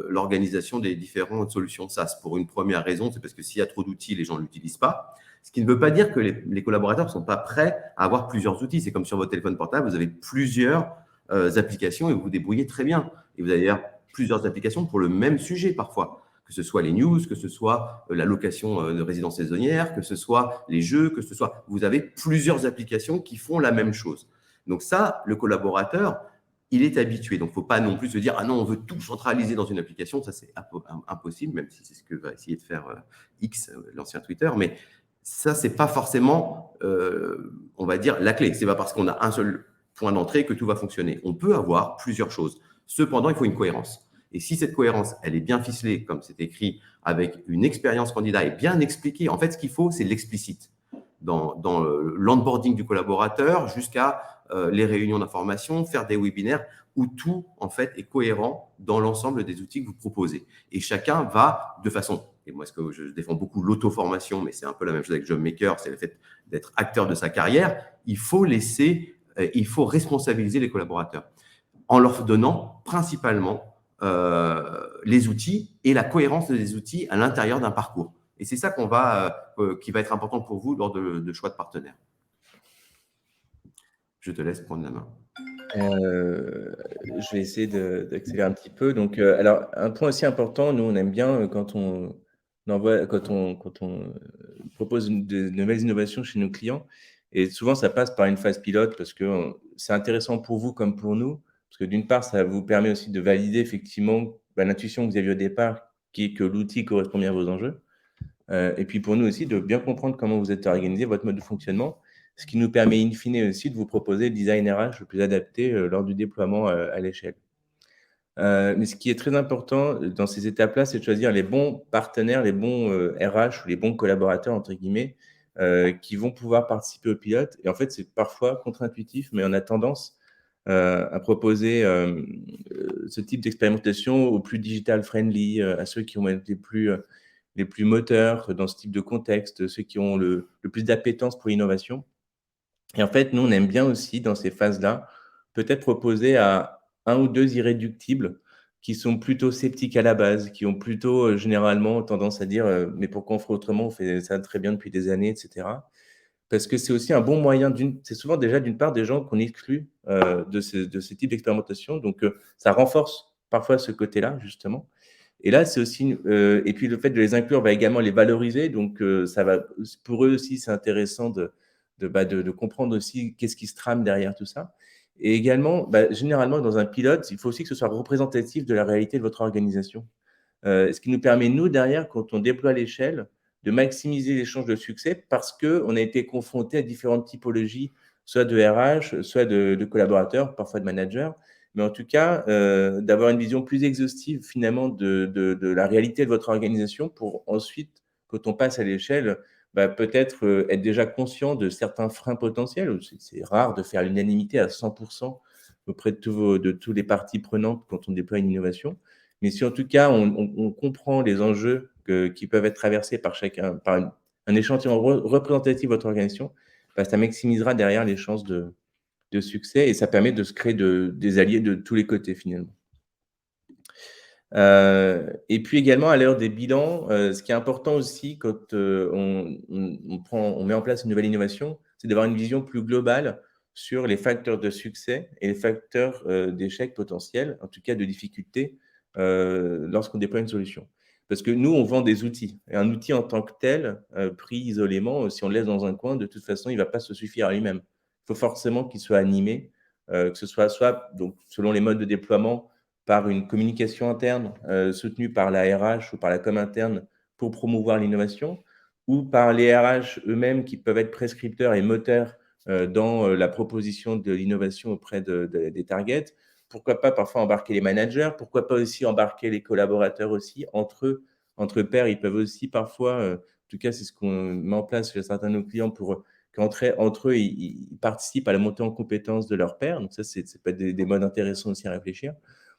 l'organisation des différentes solutions SaaS. Pour une première raison, c'est parce que s'il y a trop d'outils, les gens ne l'utilisent pas. Ce qui ne veut pas dire que les collaborateurs ne sont pas prêts à avoir plusieurs outils. C'est comme sur votre téléphone portable, vous avez plusieurs applications et vous vous débrouillez très bien. Et vous avez d'ailleurs plusieurs applications pour le même sujet parfois, que ce soit les news, que ce soit la location de résidence saisonnière, que ce soit les jeux, que ce soit… Vous avez plusieurs applications qui font la même chose. Donc ça, le collaborateur, il est habitué. Donc, il ne faut pas non plus se dire « Ah non, on veut tout centraliser dans une application ». Ça, c'est impossible, même si c'est ce que va essayer de faire X, l'ancien Twitter. Mais ça, ce n'est pas forcément, on va dire, la clé. Ce n'est pas parce qu'on a un seul point d'entrée que tout va fonctionner. On peut avoir plusieurs choses. Cependant, il faut une cohérence. Et si cette cohérence, elle est bien ficelée, comme c'est écrit, avec une expérience candidat et bien expliquée, en fait, ce qu'il faut, c'est l'explicite. Dans l'onboarding du collaborateur jusqu'à les réunions d'information, faire des webinaires où tout, en fait, est cohérent dans l'ensemble des outils que vous proposez. Et chacun va de façon… Et moi, ce que je défends beaucoup l'auto-formation, mais c'est un peu la même chose avec JobMaker, c'est le fait d'être acteur de sa carrière. Il faut responsabiliser les collaborateurs. en leur donnant principalement les outils et la cohérence des outils à l'intérieur d'un parcours. Et c'est ça qui va être important pour vous lors de choix de partenaire. Je te laisse prendre la main. Je vais essayer d'accélérer un petit peu. Donc, alors, un point aussi important, nous, on aime bien quand on propose de nouvelles innovations chez nos clients, et souvent, ça passe par une phase pilote parce que c'est intéressant pour vous comme pour nous, parce que d'une part, ça vous permet aussi de valider effectivement l'intuition que vous aviez au départ, qui est que l'outil correspond bien à vos enjeux. Et puis pour nous aussi, de bien comprendre comment vous êtes organisé, votre mode de fonctionnement, ce qui nous permet in fine aussi de vous proposer le design RH le plus adapté lors du déploiement à l'échelle. Mais ce qui est très important dans ces étapes-là, c'est de choisir les bons partenaires, les bons RH ou les bons collaborateurs, entre guillemets, qui vont pouvoir participer au pilote. Et en fait, c'est parfois contre-intuitif, mais on a tendance à proposer ce type d'expérimentation aux plus digital-friendly, à ceux qui vont être les plus moteurs dans ce type de contexte, ceux qui ont le plus d'appétence pour l'innovation. Et en fait, nous, on aime bien aussi, dans ces phases-là, peut-être proposer à un ou deux irréductibles qui sont plutôt sceptiques à la base, qui ont plutôt généralement tendance à dire mais pourquoi on ferait autrement, on fait ça très bien depuis des années, etc. Parce que c'est aussi un bon moyen, c'est souvent déjà d'une part des gens qu'on exclut de ce type d'expérimentation, donc ça renforce parfois ce côté-là, justement. Et là, c'est aussi, et puis le fait de les inclure va également les valoriser. Donc, ça va, pour eux aussi, c'est intéressant de comprendre aussi qu'est-ce qui se trame derrière tout ça. Et également, généralement, dans un pilote, il faut aussi que ce soit représentatif de la réalité de votre organisation. Ce qui nous permet, nous, derrière, quand on déploie à l'échelle, de maximiser les chances de succès parce qu'on a été confronté à différentes typologies, soit de RH, soit de collaborateurs, parfois de managers, mais en tout cas, d'avoir une vision plus exhaustive finalement de la réalité de votre organisation pour ensuite, quand on passe à l'échelle, peut-être être déjà conscient de certains freins potentiels. C'est rare de faire l'unanimité à 100% auprès de tous les parties prenantes quand on déploie une innovation. Mais si en tout cas, on comprend les enjeux qui peuvent être traversés par chacun, par un échantillon représentatif de votre organisation, ça maximisera derrière les chances de succès et ça permet de se créer des alliés de tous les côtés finalement. Et puis également à l'heure des bilans, ce qui est important aussi quand on met en place une nouvelle innovation, c'est d'avoir une vision plus globale sur les facteurs de succès et les facteurs d'échec potentiels, en tout cas de difficulté, lorsqu'on déploie une solution. Parce que nous, on vend des outils. Et un outil en tant que tel, pris isolément, si on le laisse dans un coin, de toute façon, il ne va pas se suffire à lui-même. Il faut forcément qu'il soit animé, que ce soit donc, selon les modes de déploiement, par une communication interne soutenue par la RH ou par la com interne pour promouvoir l'innovation, ou par les RH eux-mêmes qui peuvent être prescripteurs et moteurs dans la proposition de l'innovation auprès des targets. Pourquoi pas parfois embarquer les managers, pourquoi pas aussi embarquer les collaborateurs aussi, entre eux, entre pairs, ils peuvent aussi parfois, en tout cas c'est ce qu'on met en place chez certains de nos clients pour qu'entre eux, ils participent à la montée en compétences de leurs pairs. Donc ça, c'est peut être des modes intéressants aussi à réfléchir.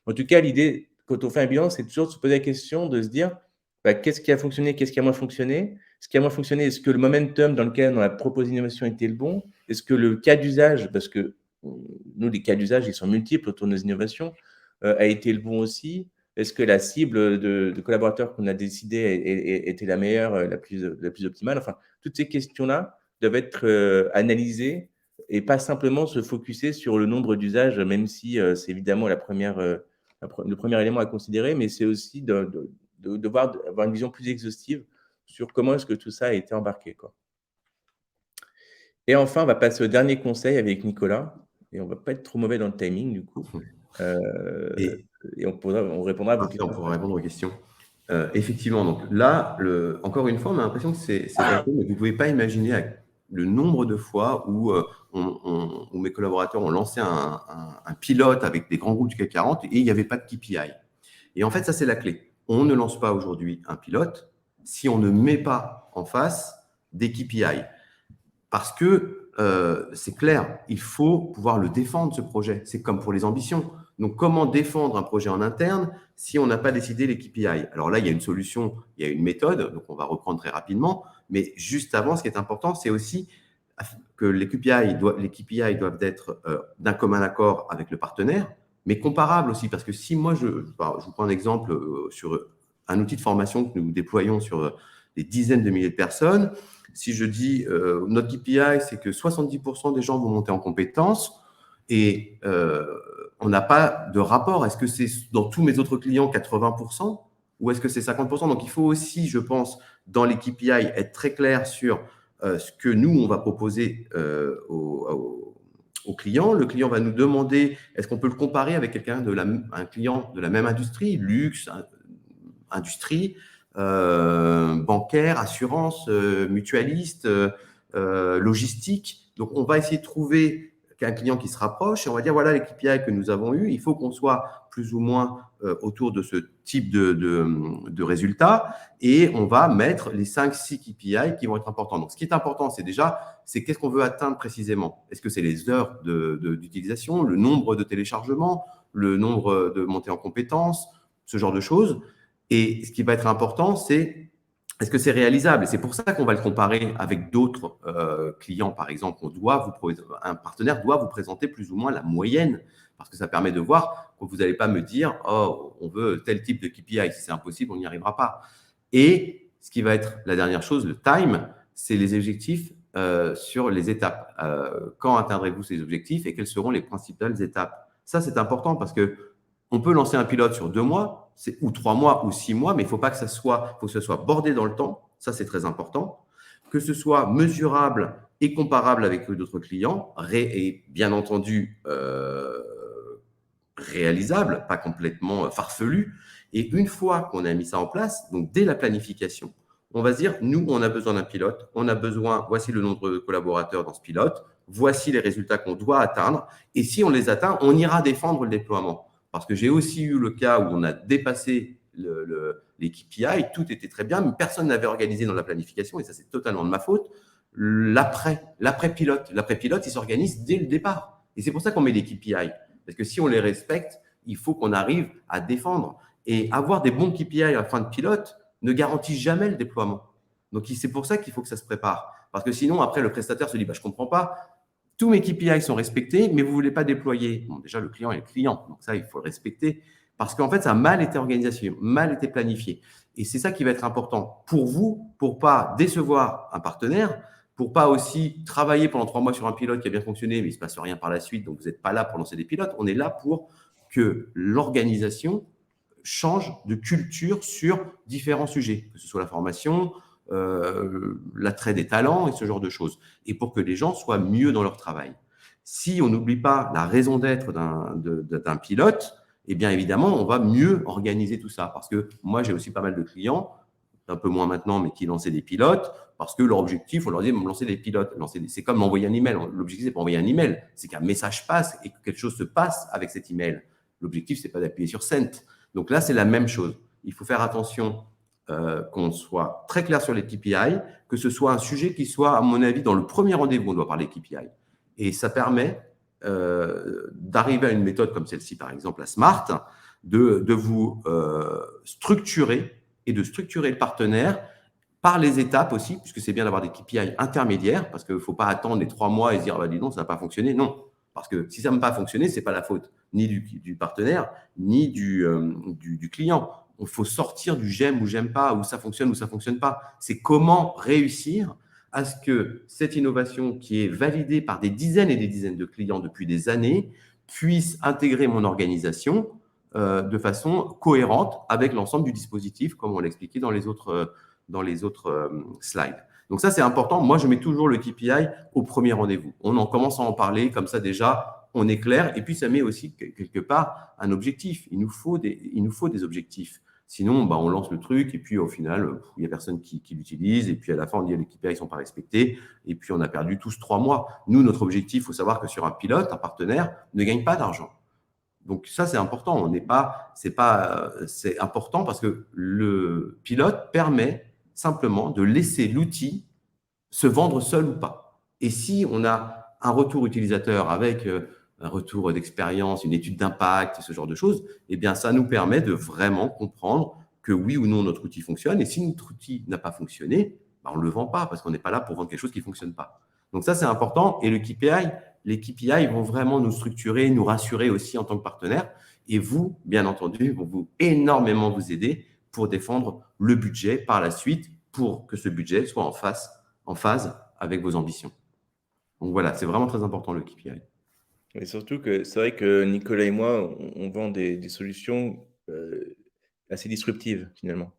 En tout cas, l'idée, quand on fait un bilan, c'est toujours de se poser la question de se dire qu'est-ce qui a fonctionné, qu'est-ce qui a moins fonctionné. Ce qui a moins fonctionné, est-ce que le momentum dans lequel on a proposé l'innovation était le bon? Est-ce que le cas d'usage, parce que nous, les cas d'usage, ils sont multiples autour de nos innovations, a été le bon aussi? Est-ce que la cible de collaborateurs qu'on a décidé était la meilleure, la plus optimale? Enfin, toutes ces questions-là doivent être analysées et pas simplement se focuser sur le nombre d'usages, même si c'est évidemment le premier élément à considérer, mais c'est aussi d'avoir une vision plus exhaustive sur comment est-ce que tout ça a été embarqué, quoi. Et enfin, on va passer au dernier conseil avec Nicolas, et on ne va pas être trop mauvais dans le timing du coup. Et Et on répondra à vos parfait, on questions. pourra répondre aux questions. Effectivement, donc là, encore une fois, on a l'impression que c'est bateau, mais vous ne pouvez pas imaginer le nombre de fois où, où mes collaborateurs ont lancé un pilote avec des grands groupes du CAC 40 et il n'y avait pas de KPI. Et en fait, ça, c'est la clé. On ne lance pas aujourd'hui un pilote si on ne met pas en face des KPI. Parce que c'est clair, il faut pouvoir le défendre, ce projet. C'est comme pour les ambitions. Donc, comment défendre un projet en interne si on n'a pas décidé les KPI? Alors là, il y a une solution, il y a une méthode, donc on va reprendre très rapidement. Mais juste avant, ce qui est important, c'est aussi que les KPI doivent être d'un commun accord avec le partenaire. mais comparable aussi. Parce que si moi, je vous prends un exemple sur un outil de formation que nous déployons sur des dizaines de milliers de personnes, si je dis notre KPI, c'est que 70% des gens vont monter en compétences et on n'a pas de rapport. Est-ce que c'est dans tous mes autres clients 80% ou est-ce que c'est 50%? Donc, il faut aussi, je pense, dans les KPI, être très clair sur ce que nous, on va proposer au client. Le client va nous demander, est-ce qu'on peut le comparer avec un client de la même industrie, luxe, industrie, bancaire, assurance, mutualiste, logistique. Donc, on va essayer de trouver un client qui se rapproche et on va dire, voilà les KPI que nous avons eus, il faut qu'on soit plus ou moins autour de ce type de résultats et on va mettre les 5-6 KPI qui vont être importants. Donc, ce qui est important, c'est qu'est-ce qu'on veut atteindre précisément. Est-ce que c'est les heures d'utilisation, le nombre de téléchargements, le nombre de montées en compétences, ce genre de choses. Et ce qui va être important, c'est est-ce que c'est réalisable? Et c'est pour ça qu'on va le comparer avec d'autres clients, par exemple. Un partenaire doit vous présenter plus ou moins la moyenne, parce que ça permet de voir que vous n'allez pas me dire « Oh, on veut tel type de KPI. » Si c'est impossible, on n'y arrivera pas. Et ce qui va être la dernière chose, le time, c'est les objectifs sur les étapes. Quand atteindrez-vous ces objectifs et quelles seront les principales étapes? Ça, c'est important parce que on peut lancer un pilote sur 2 mois, ou 3 mois, ou 6 mois, mais il faut que ce soit bordé dans le temps. Ça, c'est très important. Que ce soit mesurable et comparable avec d'autres clients, et bien entendu réalisable, pas complètement farfelu. Et une fois qu'on a mis ça en place, donc dès la planification, on va se dire, nous, on a besoin d'un pilote, voici le nombre de collaborateurs dans ce pilote, voici les résultats qu'on doit atteindre, et si on les atteint, on ira défendre le déploiement. Parce que j'ai aussi eu le cas où on a dépassé les KPI, tout était très bien, mais personne n'avait organisé dans la planification, et ça, c'est totalement de ma faute. L'après-pilote, il s'organise dès le départ. Et c'est pour ça qu'on met les KPI. Parce que si on les respecte, il faut qu'on arrive à défendre. Et avoir des bons KPI à la fin de pilote ne garantit jamais le déploiement. Donc, c'est pour ça qu'il faut que ça se prépare. Parce que sinon, après, le prestataire se dit, je ne comprends pas, tous mes KPI sont respectés, mais vous ne voulez pas déployer. Bon, déjà, le client est le client. Donc, ça, il faut le respecter. Parce qu'en fait, ça a mal été organisé, mal été planifié. Et c'est ça qui va être important pour vous, pour ne pas décevoir un partenaire, pour ne pas aussi travailler pendant 3 mois sur un pilote qui a bien fonctionné, mais il ne se passe rien par la suite. Donc, vous n'êtes pas là pour lancer des pilotes. On est là pour que l'organisation change de culture sur différents sujets, que ce soit la formation, l'attrait des talents et ce genre de choses, et pour que les gens soient mieux dans leur travail. Si on n'oublie pas la raison d'être d'un pilote, eh bien évidemment, on va mieux organiser tout ça. Parce que moi, j'ai aussi pas mal de clients, un peu moins maintenant, mais qui lançaient des pilotes, parce que leur objectif, on leur dit, lancer des pilotes. C'est comme envoyer un email. L'objectif, c'est pas envoyer un email, c'est qu'un message passe et que quelque chose se passe avec cet email. L'objectif, c'est pas d'appuyer sur Send. Donc là, c'est la même chose. Il faut faire attention qu'on soit très clair sur les KPI, que ce soit un sujet qui soit, à mon avis, dans le premier rendez-vous, on doit parler KPI. Et ça permet d'arriver à une méthode comme celle-ci, par exemple, la SMART, de vous structurer et de structurer le partenaire par les étapes aussi, puisque c'est bien d'avoir des KPI intermédiaires, parce qu'il ne faut pas attendre les 3 mois et se dire, dis donc, ça n'a pas fonctionné. Non, parce que si ça n'a pas fonctionné, ce n'est pas la faute ni du partenaire, ni du client. Il faut sortir du j'aime ou j'aime pas, ou ça fonctionne ou ça fonctionne pas. C'est comment réussir à ce que cette innovation qui est validée par des dizaines et des dizaines de clients depuis des années puisse intégrer mon organisation de façon cohérente avec l'ensemble du dispositif, comme on l'a expliqué dans les autres slides. Donc ça, c'est important. Moi, je mets toujours le KPI au premier rendez-vous. On en commence à en parler, comme ça déjà, on est clair. Et puis, ça met aussi quelque part un objectif. Il nous faut des objectifs. Sinon, on lance le truc et puis au final, il n'y a personne qui l'utilise. Et puis à la fin, on dit les KPI ne sont pas respectés. Et puis, on a perdu tous 3 mois. Nous, notre objectif, il faut savoir que sur un pilote, un partenaire ne gagne pas d'argent. Donc ça, c'est important. C'est important parce que le pilote permet simplement de laisser l'outil se vendre seul ou pas. Et si on a un retour utilisateur avec un retour d'expérience, une étude d'impact, ce genre de choses, eh bien, ça nous permet de vraiment comprendre que oui ou non, notre outil fonctionne. Et si notre outil n'a pas fonctionné, on ne le vend pas parce qu'on n'est pas là pour vendre quelque chose qui ne fonctionne pas. Donc ça, c'est important. Et le KPI les KPI vont vraiment nous structurer, nous rassurer aussi en tant que partenaire. Et vous, bien entendu, vont vous énormément vous aider pour défendre le budget par la suite, pour que ce budget soit en phase avec vos ambitions. Donc voilà, c'est vraiment très important le KPI. Et surtout que c'est vrai que Nicolas et moi, on vend des solutions assez disruptives finalement.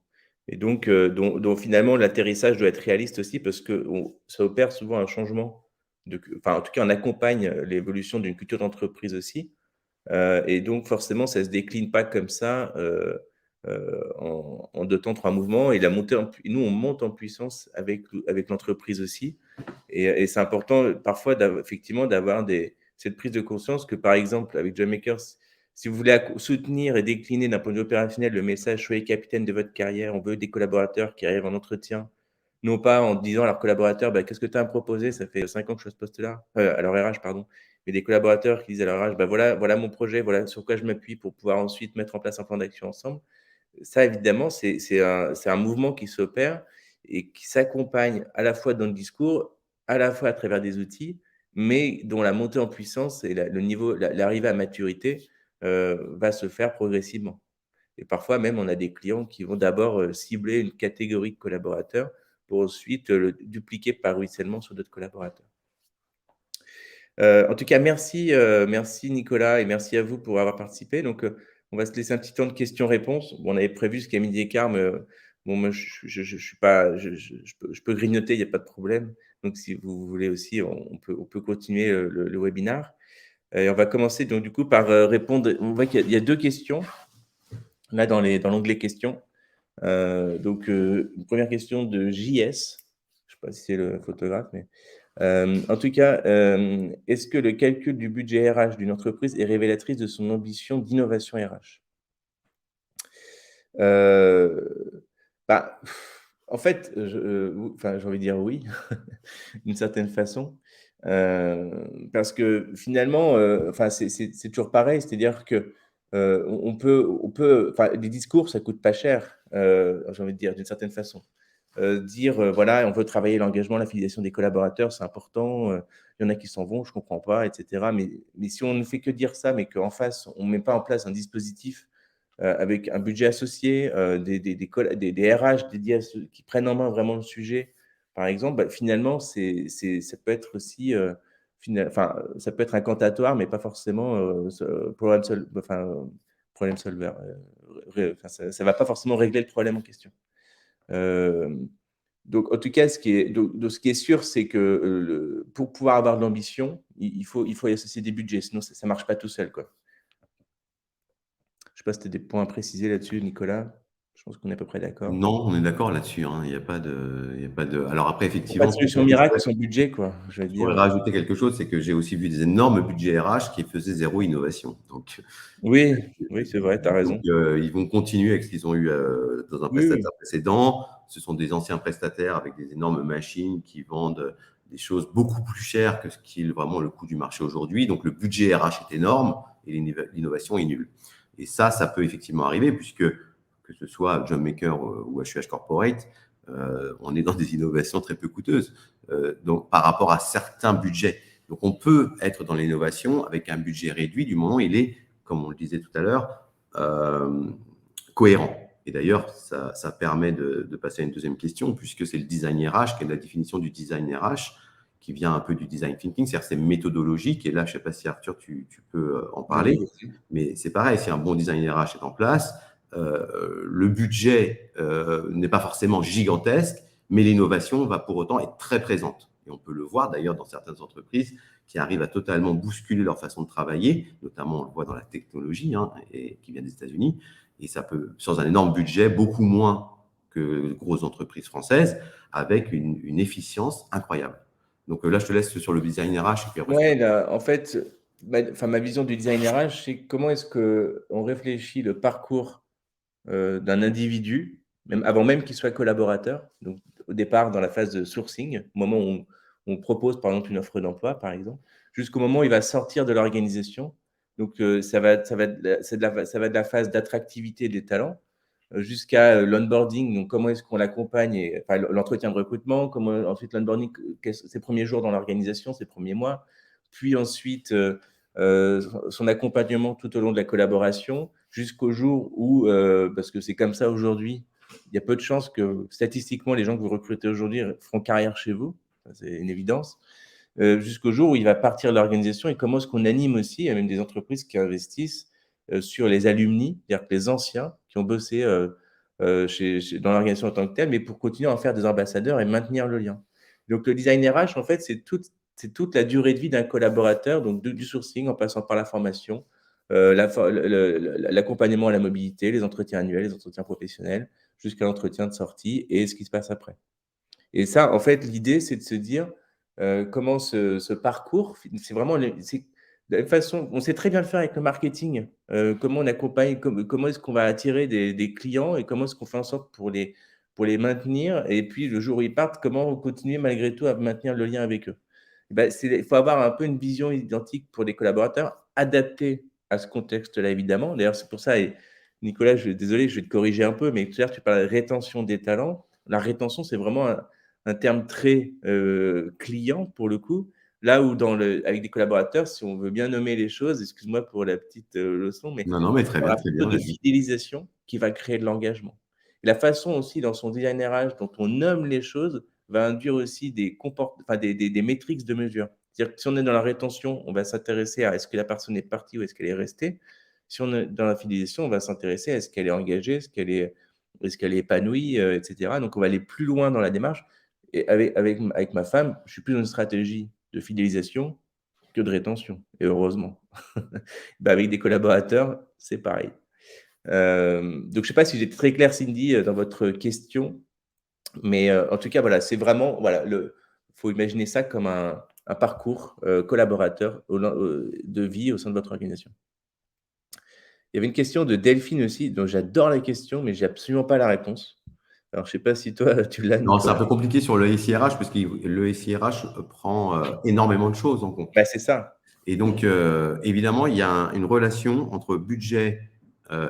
Et donc, dont finalement l'atterrissage doit être réaliste aussi parce que ça opère souvent un changement, enfin en tout cas on accompagne l'évolution d'une culture d'entreprise aussi. Et donc forcément ça ne se décline pas comme ça en deux temps, trois mouvements. Et nous on monte en puissance avec l'entreprise aussi. Et c'est important parfois effectivement d'avoir cette prise de conscience que, par exemple, avec John Makers, si vous voulez soutenir et décliner d'un point de vue opérationnel le message soyez capitaine de votre carrière, on veut des collaborateurs qui arrivent en entretien, non pas en disant à leurs collaborateurs bah, qu'est-ce que tu as à me proposer, ça fait 5 ans que je suis à ce poste-là, à leur RH, pardon, mais des collaborateurs qui disent à leur RH bah, voilà mon projet, voilà sur quoi je m'appuie pour pouvoir ensuite mettre en place un plan d'action ensemble. Ça, évidemment, c'est un mouvement qui s'opère et qui s'accompagne à la fois dans le discours, à la fois à travers des outils, mais dont la montée en puissance et le niveau, l'arrivée à maturité va se faire progressivement. Et parfois même, on a des clients qui vont d'abord cibler une catégorie de collaborateurs pour ensuite le dupliquer par ruissellement sur d'autres collaborateurs. En tout cas, merci Nicolas et merci à vous pour avoir participé. Donc, on va se laisser un petit temps de questions-réponses. Bon, on avait prévu jusqu'à midi et quart, mais bon, moi, je suis pas, je peux grignoter, il n'y a pas de problème. Donc, si vous voulez aussi, on peut continuer le webinaire. Et on va commencer donc du coup par répondre. On voit qu'il y a deux questions là dans l'onglet questions. Donc, une première question de JS. Je ne sais pas si c'est le photographe, mais en tout cas, est-ce que le calcul du budget RH d'une entreprise est révélatrice de son ambition d'innovation RH? Bah, en fait, enfin, j'ai envie de dire oui, d'une certaine façon, parce que finalement, enfin, c'est toujours pareil, c'est-à-dire que, on peut enfin, les discours, ça coûte pas cher, j'ai envie de dire, d'une certaine façon. Dire, voilà, on veut travailler l'engagement, la fidélisation des collaborateurs, c'est important, il y en a qui s'en vont, je comprends pas et cetera. Mais si on ne fait que dire ça, mais qu'en face, on met pas en place un dispositif, avec un budget associé, des RH dédiés qui prennent en main vraiment le sujet, par exemple, bah, finalement, ça peut être aussi, enfin, ça peut être incantatoire, mais pas forcément, problem solver, enfin, ça va pas forcément régler le problème en question. Donc, en tout cas, ce qui est sûr, c'est que pour pouvoir avoir de l'ambition, il faut y associer des budgets, sinon ça ne marche pas tout seul, quoi. Je ne sais pas si tu as des points à préciser là-dessus, Nicolas. Je pense qu'on est à peu près d'accord. Non, on est d'accord là-dessus, hein. Il y a pas de, il y a pas de. Alors après, Il n'y a pas effectivement, de solution miracle sans budget, quoi, je veux je pourrais dire. rajouter quelque chose, c'est que j'ai aussi vu des énormes budgets RH qui faisaient zéro innovation. Oui, oui, c'est vrai, tu as Donc, raison. ils vont continuer avec ce qu'ils ont eu dans un Oui, oui. prestataire précédent. Ce sont des anciens prestataires avec des énormes machines qui vendent des choses beaucoup plus chères que ce qui est vraiment le coût du marché aujourd'hui. Donc, le budget RH est énorme et l'innovation est nulle. Et ça peut effectivement arriver puisque que ce soit John Maker ou HUH Corporate, on est dans des innovations très peu coûteuses. Donc, par rapport à certains budgets. Donc, on peut être dans l'innovation avec un budget réduit du moment où il est, comme on le disait tout à l'heure, cohérent. Et d'ailleurs, ça permet de passer à une deuxième question, puisque c'est le design RH, qui est la définition du design RH, qui vient un peu du design thinking, c'est-à-dire c'est méthodologique. Et là, je ne sais pas si Arthur, tu peux en parler, Oui, mais c'est pareil, si un bon design RH est en place, le budget n'est pas forcément gigantesque, mais l'innovation va pour autant être très présente. Et on peut le voir d'ailleurs dans certaines entreprises qui arrivent à totalement bousculer leur façon de travailler, notamment on le voit dans la technologie, hein, et qui vient des États-Unis, et ça peut, sans un énorme budget, beaucoup moins que de grosses entreprises françaises, avec une efficience incroyable. Donc là, je te laisse sur le design RH, et puis après, ouais, là, en fait, ma vision du design RH, c'est comment est-ce qu'on réfléchit le parcours d'un individu, avant même qu'il soit collaborateur, donc au départ dans la phase de sourcing, au moment où on propose par exemple une offre d'emploi, par exemple, jusqu'au moment où il va sortir de l'organisation. Donc ça va de la phase d'attractivité des talents jusqu'à l'onboarding, donc comment est-ce qu'on l'accompagne, enfin, l'entretien de recrutement, comment ensuite l'onboarding, ses premiers jours dans l'organisation, ses premiers mois, puis ensuite son accompagnement tout au long de la collaboration, jusqu'au jour où, parce que c'est comme ça aujourd'hui, il y a peu de chances que statistiquement les gens que vous recrutez aujourd'hui feront carrière chez vous, c'est une évidence, jusqu'au jour où il va partir de l'organisation et comment est-ce qu'on anime aussi, il y a même des entreprises qui investissent sur les alumni, c'est-à-dire que les anciens qui ont bossé dans l'organisation en tant que telle, mais pour continuer à en faire des ambassadeurs et maintenir le lien. Donc le design RH, en fait, c'est toute la durée de vie d'un collaborateur, donc du sourcing en passant par la formation, l'accompagnement à la mobilité, les entretiens annuels, les entretiens professionnels, jusqu'à l'entretien de sortie et ce qui se passe après. Et ça, en fait, l'idée, c'est de se dire comment ce parcours, c'est vraiment, de la même façon, on sait très bien le faire avec le marketing, comment on accompagne, comment est-ce qu'on va attirer des clients et comment est-ce qu'on fait en sorte pour les maintenir. Et puis, le jour où ils partent, comment continuer malgré tout à maintenir le lien avec eux. Eh ben, il faut avoir un peu une vision identique pour les collaborateurs, adaptée à ce contexte-là, évidemment. D'ailleurs, c'est pour ça, et Nicolas, désolé, je vais te corriger un peu, mais tout à l'heure, tu parlais de rétention des talents. La rétention, c'est vraiment un terme très client pour le coup. Là où avec des collaborateurs, si on veut bien nommer les choses, excuse-moi pour la petite leçon, mais Non, non, mais très on bien, parlera très bien, plutôt de vas-y. fidélisation qui va créer de l'engagement. Et la façon aussi dans son design RH dont on nomme les choses va induire aussi des métriques de mesure. C'est-à-dire que si on est dans la rétention, on va s'intéresser à est-ce que la personne est partie ou est-ce qu'elle est restée. Si on est dans la fidélisation, on va s'intéresser à est-ce qu'elle est engagée, est-ce qu'elle est épanouie, etc. Donc on va aller plus loin dans la démarche. Et avec ma femme, je suis plus dans une stratégie de fidélisation que de rétention, et heureusement. Bah, avec des collaborateurs, c'est pareil. Donc je ne sais pas si j'ai été très clair, Cindy, dans votre question, mais en tout cas, voilà, c'est vraiment, voilà, faut imaginer ça comme un parcours collaborateur de vie au sein de votre organisation. Il y avait une question de Delphine aussi, dont j'adore la question, mais j'ai absolument pas la réponse. Alors, je sais pas si toi, tu l'as, Non, c'est un Nicolas. peu compliqué sur le SIRH parce que le SIRH prend énormément de choses en compte. Bah, c'est ça. Et donc, évidemment, il y a une relation entre budget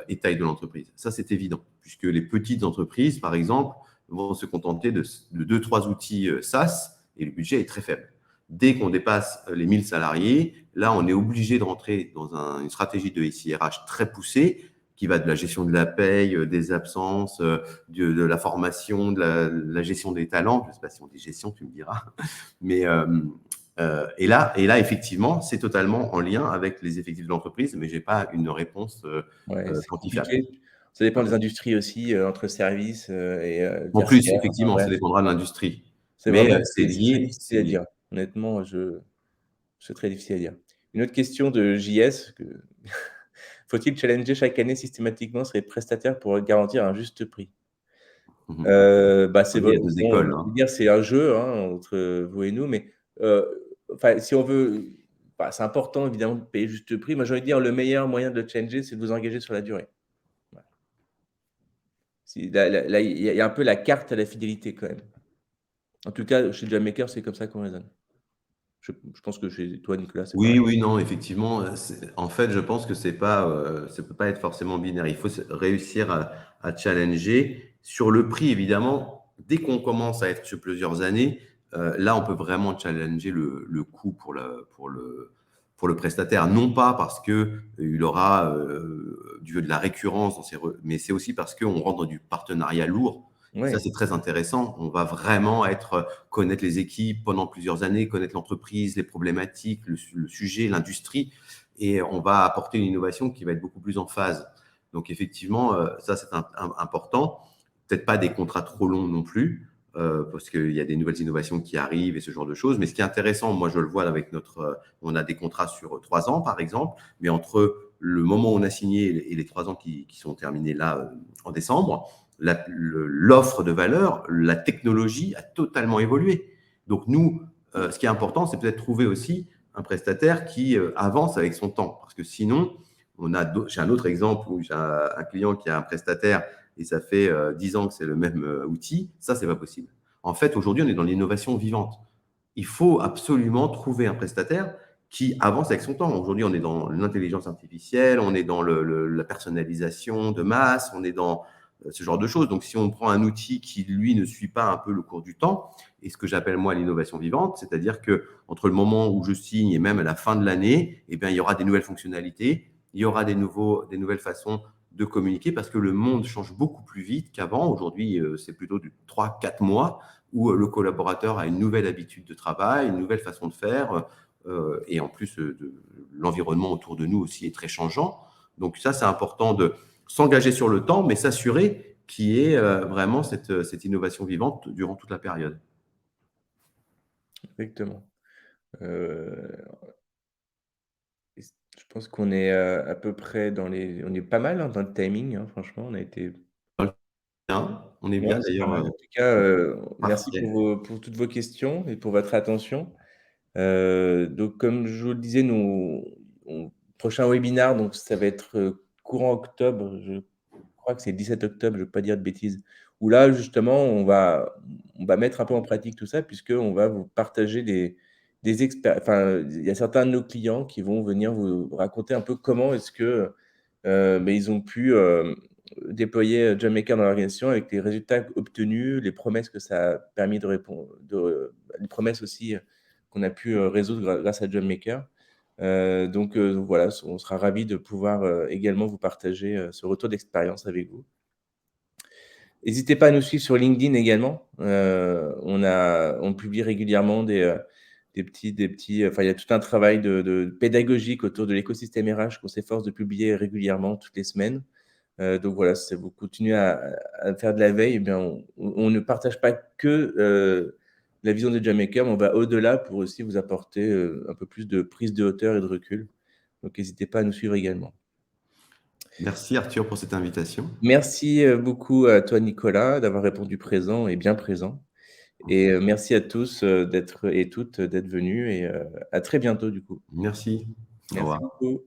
et taille de l'entreprise. Ça, c'est évident, puisque les petites entreprises, par exemple, vont se contenter de 2-3 outils SaaS et le budget est très faible. Dès qu'on dépasse les 1000 salariés, là, on est obligé de rentrer dans une stratégie de SIRH très poussée qui va de la gestion de la paye, des absences, de la formation, de la gestion des talents. Je ne sais pas si on dit gestion, tu me diras. Mais et là, effectivement, c'est totalement en lien avec les effectifs de l'entreprise, mais je n'ai pas une réponse Ouais, c'est quantifiable. compliqué. Ça dépend Ouais. des industries aussi, entre services et En plus, tertiaires. Enfin effectivement, ça bref, dépendra de l'industrie. c'est Mais vraiment c'est c'est très lié. difficile à dire. Honnêtement, c'est très difficile à dire. Une autre question de JS, faut-il challenger chaque année systématiquement ses prestataires pour garantir un juste prix? Mhm. Bah, c'est Il y a bon, deux je écoles. veux Hein. dire, c'est un jeu, hein, entre vous et nous, mais enfin, si on veut, bah, c'est important évidemment de payer juste prix. Moi, j'ai envie de dire, le meilleur moyen de le challenger, c'est de vous engager sur la durée. Voilà. Là, il y a un peu la carte à la fidélité quand même. En tout cas, chez Jammaker, c'est comme ça qu'on raisonne. Je pense que chez toi, Nicolas, c'est Oui, pareil. oui, non, effectivement. En fait, je pense que ça peut pas être forcément binaire. Il faut réussir à challenger. Sur le prix, évidemment, dès qu'on commence à être sur plusieurs années, là, on peut vraiment challenger le coût pour le prestataire. Non pas parce que il aura de la récurrence, mais c'est aussi parce qu'on rentre dans du partenariat lourd. Et ça, Oui, c'est très intéressant. On va vraiment connaître les équipes pendant plusieurs années, connaître l'entreprise, les problématiques, le sujet, l'industrie, et on va apporter une innovation qui va être beaucoup plus en phase. Donc effectivement, ça c'est important. Peut-être pas des contrats trop longs non plus, parce qu'il y a des nouvelles innovations qui arrivent et ce genre de choses. Mais ce qui est intéressant, moi je le vois avec on a des contrats sur 3 ans par exemple, mais entre le moment où on a signé et les 3 ans qui sont terminés là en décembre, l'offre de valeur, la technologie a totalement évolué. Donc nous, ce qui est important, c'est peut-être trouver aussi un prestataire qui avance avec son temps. Parce que sinon, j'ai un autre exemple où j'ai un client qui a un prestataire et ça fait 10 ans que c'est le même outil. Ça, c'est pas possible. En fait, aujourd'hui, on est dans l'innovation vivante. Il faut absolument trouver un prestataire qui avance avec son temps. Aujourd'hui, on est dans l'intelligence artificielle, on est dans la personnalisation de masse, on est dans ce genre de choses. Donc, si on prend un outil qui, lui, ne suit pas un peu le cours du temps, et ce que j'appelle moi l'innovation vivante, c'est-à-dire que entre le moment où je signe et même à la fin de l'année, eh bien, il y aura des nouvelles fonctionnalités, il y aura des nouvelles façons de communiquer parce que le monde change beaucoup plus vite qu'avant. Aujourd'hui, c'est plutôt du 3-4 mois où le collaborateur a une nouvelle habitude de travail, une nouvelle façon de faire, et en plus, l'environnement autour de nous aussi est très changeant. Donc ça, c'est important de s'engager sur le temps, mais s'assurer qu'il y ait vraiment cette innovation vivante durant toute la période. Exactement. Et je pense qu'on est, à peu près on est pas mal, hein, dans le timing, hein, franchement, on a été Bien, on est ouais, bien c'est pas d'ailleurs, mal. En tout cas, merci parfait. pour toutes vos questions et pour votre attention. Donc comme je vous le disais, prochain webinar, donc ça va être, courant octobre, je crois que c'est le 17 octobre, je ne veux pas dire de bêtises, où là justement on va mettre un peu en pratique tout ça puisqu'on va vous partager des expé enfin, il y a certains de nos clients qui vont venir vous raconter un peu comment est-ce que, ils ont pu, déployer, JobMaker dans l'organisation avec les résultats obtenus, les promesses que ça a permis de répondre les promesses aussi, qu'on a pu, résoudre grâce à JobMaker. Donc voilà, on sera ravis de pouvoir, également vous partager, ce retour d'expérience avec vous. N'hésitez pas à nous suivre sur LinkedIn également. On publie régulièrement enfin, il y a tout un travail de pédagogique autour de l'écosystème RH qu'on s'efforce de publier régulièrement toutes les semaines. Donc voilà, si vous continuez à faire de la veille, eh bien, on ne partage pas que, la vision de JobMaker, mais on va au-delà pour aussi vous apporter, un peu plus de prise de hauteur et de recul. Donc n'hésitez pas à nous suivre également. Merci Arthur pour cette invitation. Merci, beaucoup à toi Nicolas d'avoir répondu présent et bien présent et merci à tous, d'être et toutes d'être venus et à très bientôt du coup. Merci. Au Merci revoir. beaucoup.